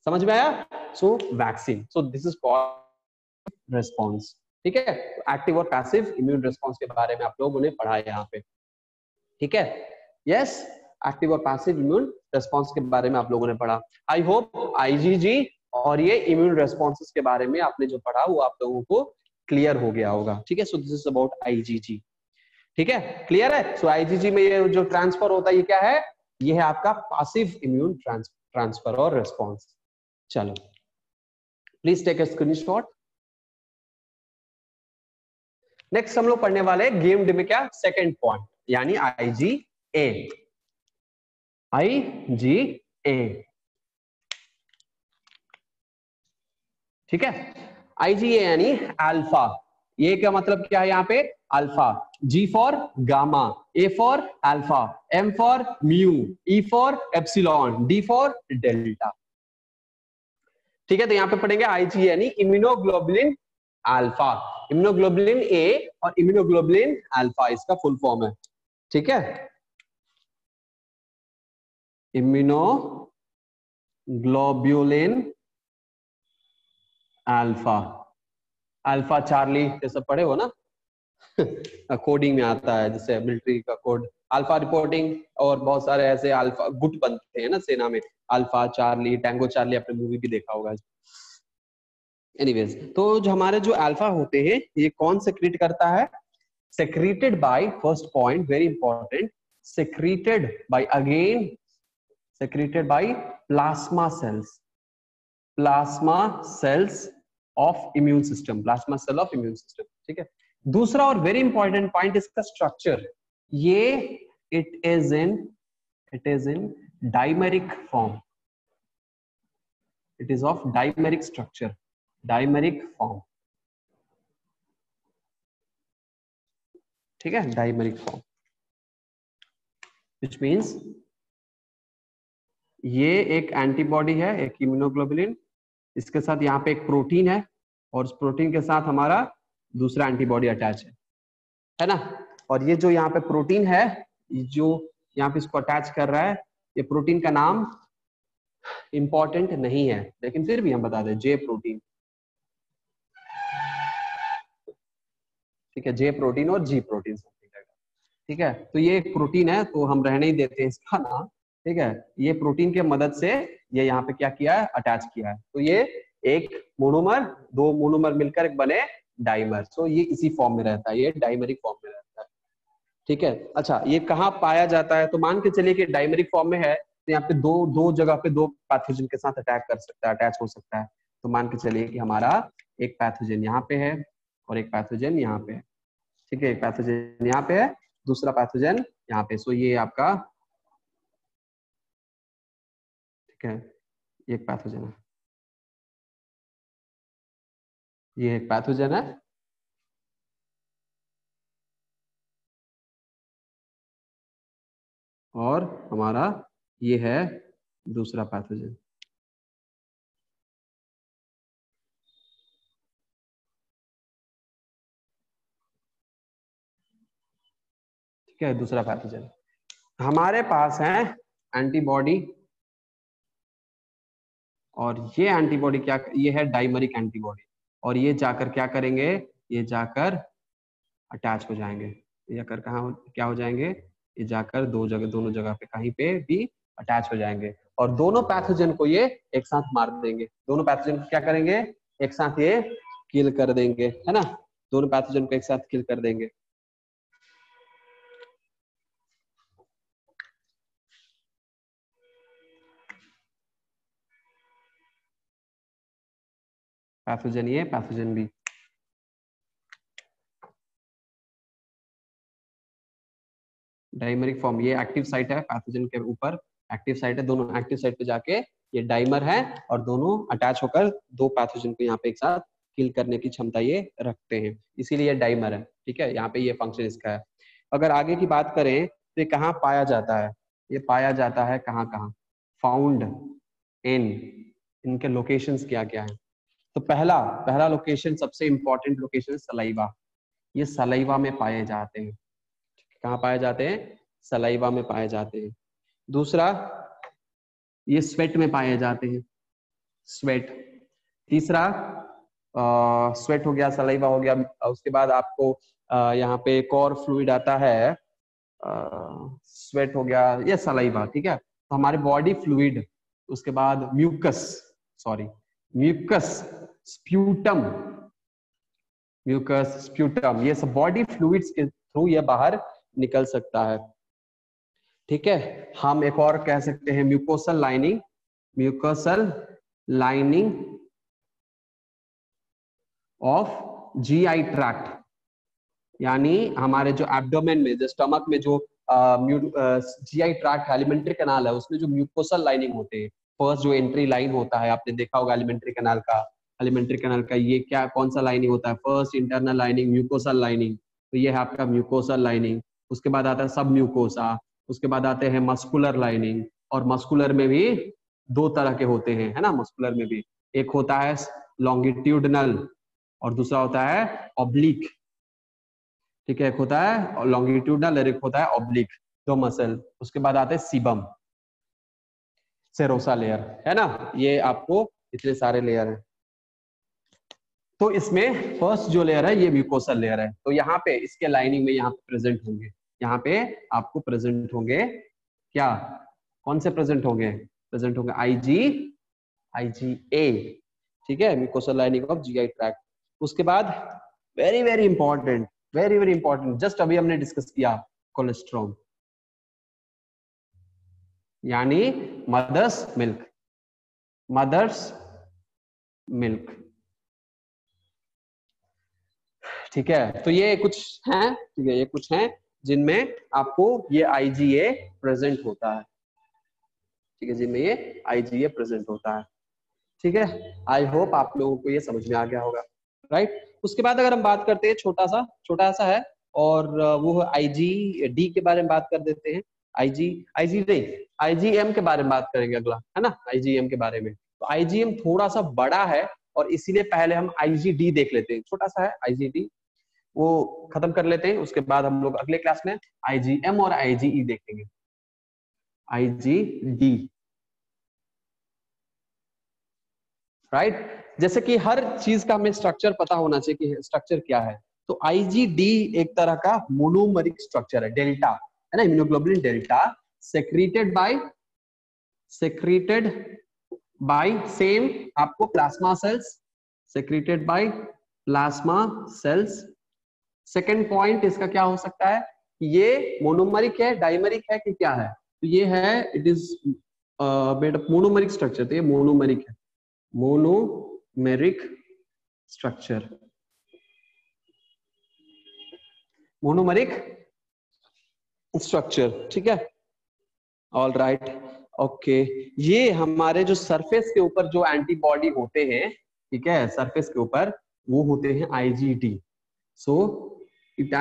समझ में आया? So vaccine, so this is called response. ठीक है, एक्टिव और पैसिव इम्यून रेस्पॉन्स के बारे में आप लोगों ने पढ़ा है यहाँ पे। ठीक है, यस, एक्टिव और पैसिव इम्यून रेस्पॉन्स के बारे में आप लोगों ने पढ़ा। आई होप आईजीजी और ये इम्यून रेस्पॉन्सेस के बारे में आपने जो पढ़ा वो आप लोगों को क्लियर हो गया होगा। ठीक है, so this is about IgG. ठीक है, क्लियर है? सो आईजीजी में ये जो ट्रांसफर होता है ये क्या है? ये है आपका पैसिव इम्यून ट्रांसफर और रेस्पॉन्स। चलो, please take a screenshot. Next हम लोग पढ़ने वाले गेम्ड में क्या? सेकंड पॉइंट, यानी आईजीए। आईजीए, ठीक है, आईजीए यानी अल्फा। ये क्या मतलब क्या है यहाँ पे? Alpha. G for gamma, A for alpha, M for mu, E for epsilon, D for delta. ठीक है, तो यहाँ पे पढ़ेंगे आईजीए यानी इम्यूनोग्लोबुलिन अल्फा। इम्यूनोग्लोबुलिन ए और इम्यूनोग्लोबुलिन अल्फा इसका फुल फॉर्म है। ठीक है, इम्यूनोग्लोबुलिन अल्फा। अल्फा चार्ली ये सब पढ़े हो ना? कोडिंग में आता है, जैसे मिलिट्री का कोड, अल्फा रिपोर्टिंग, और बहुत सारे ऐसे अल्फा गुट बनते हैं ना सेना में, अल्फा चार्ली, टैंगो चार्ली, आपने मूवी भी देखा होगा। एनीवेज, तो जो हमारे जो अल्फा होते हैं ये कौन सेक्रेट करता है? Secreted by, first point very important, secreted by, again secreted by plasma cells. Plasma cells of immune system, plasma cell of immune system. ठीक है, दूसरा और वेरी इंपॉर्टेंट पॉइंट इसका स्ट्रक्चर, ये it is in dimeric form, it is of dimeric structure, dimeric form. ठीक है, dimeric form, which means ये एक एंटीबॉडी है, एक इम्यूनोग्लोबुलिन, इसके साथ यहाँ पे एक प्रोटीन है, और उस प्रोटीन के साथ हमारा दूसरा एंटीबॉडी अटैच है ना? और ये जो यहाँ पे प्रोटीन है, जो यहाँ पे इसको अटैच कर रहा है, ये प्रोटीन का नाम इंपॉर्टेंट नहीं है, लेकिन फिर भी हम बता दें, जे प्रोटीन। ठीक है, जे प्रोटीन और जी प्रोटीन। ठीक है, तो ये एक प्रोटीन है, तो हम रहने ही देते हैं इसका नाम। ठीक है, ये प्रोटीन के मदद से ये यहाँ पे क्या किया है? अटैच किया है। तो ये एक मोनोमर, दो मोनोमर मिलकर एक बने डाइमर। तो ये इसी फॉर्म में रहता है, ये डाइमरिक फॉर्म में रहता है। ठीक है, अच्छा, ये कहाँ पाया जाता है? तो मान के चलिए कि डाइमरिक फॉर्म में है, तो यहाँ पे दो जगह पे दो पैथोजन के साथ अटैक कर सकता है, अटैच हो सकता है। तो मान के चलिए कि हमारा एक पैथोजन यहाँ पे है और एक पैथोजन यहाँ पे है। ठीक है, एक पैथोजन यहाँ पे है, दूसरा पैथोजन यहाँ पे। सो ये आपका, ठीक है, ये एक पैथोजन है, ये एक पैथोजन है, और हमारा ये है दूसरा पैथोजन। ठीक है, दूसरा पैथोजन। हमारे पास है एंटीबॉडी, और ये एंटीबॉडी क्या, ये है डाइमरिक एंटीबॉडी, और ये जाकर क्या करेंगे? ये जाकर अटैच हो जाएंगे। ये जाकर कहाँ क्या हो जाएंगे? ये जाकर दोनों जगह पे कहीं पे भी अटैच हो जाएंगे, और दोनों पैथोजन को ये एक साथ मार देंगे। दोनों पैथोजन को क्या करेंगे? एक साथ ये किल कर देंगे, है ना? दोनों पैथोजन को एक साथ किल कर देंगे। पैथोजन ए, पैथोजन बी। डाइमरिक फॉर्म, ये एक्टिव साइट है पैथोजन के ऊपर, एक्टिव साइट है, दोनों एक्टिव साइट पे जाके ये डाइमर है और दोनों अटैच होकर दो पैथोजन को यहाँ पे एक साथ किल करने की क्षमता ये रखते हैं, इसीलिए ये डाइमर है। ठीक है, यहाँ पे ये फंक्शन इसका है। अगर आगे की बात करें तो ये कहाँ पाया जाता है, ये पाया जाता है कहाँ कहाँ, फाउंड इन, इनके लोकेशंस क्या क्या है। तो पहला पहला लोकेशन, सबसे इंपॉर्टेंट लोकेशन सलाइवा, ये सलाइवा में पाए जाते हैं। कहाँ पाए जाते हैं, सलाइवा में पाए जाते हैं। दूसरा, ये स्वेट में पाए जाते हैं, स्वेट। तीसरा स्वेट हो गया, सलाइवा हो गया। उसके बाद आपको यहाँ पे एक और फ्लूइड आता है, स्वेट हो गया, ये सलाइवा। ठीक है, तो हमारे बॉडी फ्लूइड, उसके बाद mucus, sorry mucus, sputum, mucus sputum, ये सब बॉडी फ्लूइड्स के थ्रू ये बाहर निकल सकता है। ठीक है, हम एक और कह सकते हैं mucosal lining, mucosal lining of GI tract, यानी हमारे जो एब्डोमेन में, जो स्टमक में जो जीआई ट्रैक्ट, एलिमेंट्री कैनाल है, उसमें जो म्यूकोसल लाइनिंग होते हैं, फर्स्ट जो एंट्री लाइन होता है, आपने देखा होगा एलिमेंट्री कैनाल का, एलिमेंट्री कैनाल का ये क्या, कौन सा लाइनिंग होता है, first internal lining, mucosal lining, तो ये है आपका म्यूकोसल लाइनिंग। उसके बाद आता है सब म्यूकोसा, उसके बाद आते हैं मस्कुलर लाइनिंग, और मस्कुलर में भी दो तरह के होते हैं, है ना, मस्कुलर में भी एक होता है लॉन्गिट्यूडनल और दूसरा होता है ऑब्लिक। ठीक है, एक होता है लॉन्गिट्यूडनल और एक होता है ऑब्लिक, दो मसल। उसके बाद आते हैं सीबम, सेरोसा लेयर, है ना, ये आपको इतने सारे लेयर हैं। तो इसमें फर्स्ट जो लेयर है ये म्यूकोसल लेयर है, तो यहाँ पे इसके लाइनिंग में यहाँ पे प्रेजेंट होंगे, यहाँ पे आपको प्रेजेंट होंगे क्या, कौन से प्रेजेंट होंगे, प्रेजेंट होंगे IgA। ठीक है, mucosal lining of GI tract. उसके बाद very very important, very very important, just अभी हमने डिस्कस किया, कोलेस्ट्रॉल, यानी मदर्स मिल्क, मदर्स मिल्क। ठीक है, तो ये कुछ हैं, ठीक है, ये कुछ हैं जिनमें आपको ये IgA प्रेजेंट होता है। ठीक है, जिनमें ये IgA प्रेजेंट होता है। ठीक है, आई होप आप लोगों को ये समझ में आ गया होगा, राइट। उसके बाद अगर हम बात करते हैं, छोटा सा है, और वो IgD के बारे में बात कर देते हैं। IgM के बारे में बात करेंगे अगला, है ना, IgM के बारे में। तो IgM थोड़ा सा बड़ा है और इसीलिए पहले हम IgD देख लेते हैं, छोटा सा है IgD, वो खत्म कर लेते हैं। उसके बाद हम लोग अगले क्लास में IgM और IgE देखेंगे। IgD, राइट, जैसे कि हर चीज का हमें स्ट्रक्चर पता होना चाहिए कि स्ट्रक्चर क्या है। तो IgD एक तरह का मोनोमरिक स्ट्रक्चर है, डेल्टा, है ना, immunoglobulin delta, secreted by same आपको plasma cells, secreted by plasma cells. Second point इसका क्या हो सकता है, ये मोनोमरिक है, डाइमरिक है, कि क्या है, तो ये है, it is made of monomeric structure, तो ये मोनोमरिक है, मोनोमेरिक स्ट्रक्चर, मोनोमेरिक स्ट्रक्चर। ठीक है, ऑल राइट, ओके। ये हमारे जो सरफेस के ऊपर जो एंटीबॉडी होते हैं, ठीक है, सरफेस के ऊपर वो होते हैं IgD। So it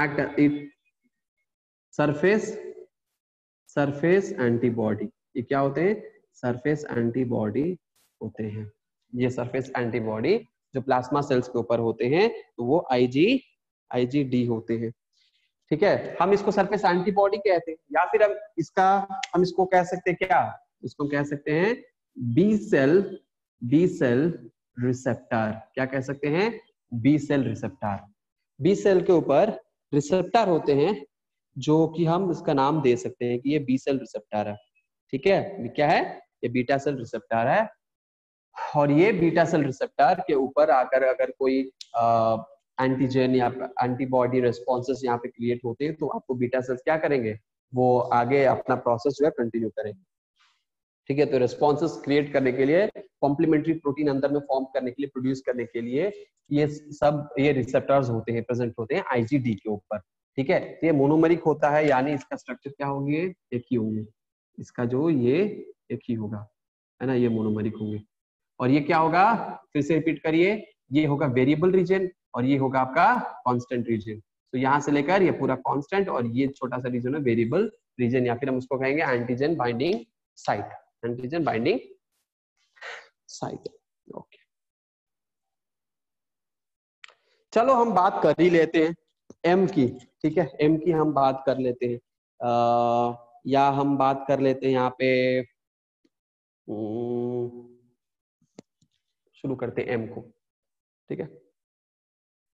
surface antibody, ये क्या होते हैं, सरफेस एंटीबॉडी होते हैं। ये सरफेस एंटीबॉडी जो प्लाज्मा सेल्स के ऊपर होते हैं, तो वो IgD होते हैं। ठीक है, हम इसको सरफेस एंटीबॉडी कहते हैं, या फिर हम इसको कह सकते हैं क्या, इसको कह सकते हैं बी सेल रिसेप्टर। क्या कह सकते हैं, B cell receptor. B cell के ऊपर रिसेप्टर होते हैं जो कि हम इसका नाम दे सकते हैं कि ये बी सेल रिसेप्टर है। ठीक है, ये क्या है, ये बीटा सेल रिसेप्टर है। और ये बीटा सेल रिसेप्टर के ऊपर आकर अगर कोई एंटीजन या एंटीबॉडी रेस्पॉन्सेस यहाँ पे क्रिएट होते हैं, तो आपको बीटा सेल्स क्या करेंगे, वो आगे अपना प्रोसेस जो है कंटिन्यू करेंगे। ठीक है। तो रेस्पॉन्सेस क्रिएट करने के लिए, कॉम्प्लीमेंट्री प्रोटीन अंदर में फॉर्म करने के लिए, प्रोड्यूस करने के लिए ये रिसेप्टर्स होते हैं, प्रेजेंट होते हैं आईजीडी के ऊपर। ठीक है। तो ये मोनोमेरिक होता है, यानी इसका स्ट्रक्चर क्या होंगे, एक ही होंगे। इसका जो ये एक ही होगा, है ना, ये मोनोमेरिक होंगे। और ये क्या होगा, फिर से रिपीट करिए, ये होगा वेरिएबल रीजन और ये होगा आपका कांस्टेंट रीजन। तो यहाँ से लेकर ये पूरा कांस्टेंट और ये छोटा सा रीजन है वेरिएबल रीजन, या फिर हम उसको कहेंगे antigen binding site, antigen binding site. Okay, चलो हम बात कर ही लेते हैं एम की। ठीक है, एम की हम बात कर लेते हैं, या हम बात कर लेते हैं यहाँ पे, शुरू करते हैं एम को। ठीक है,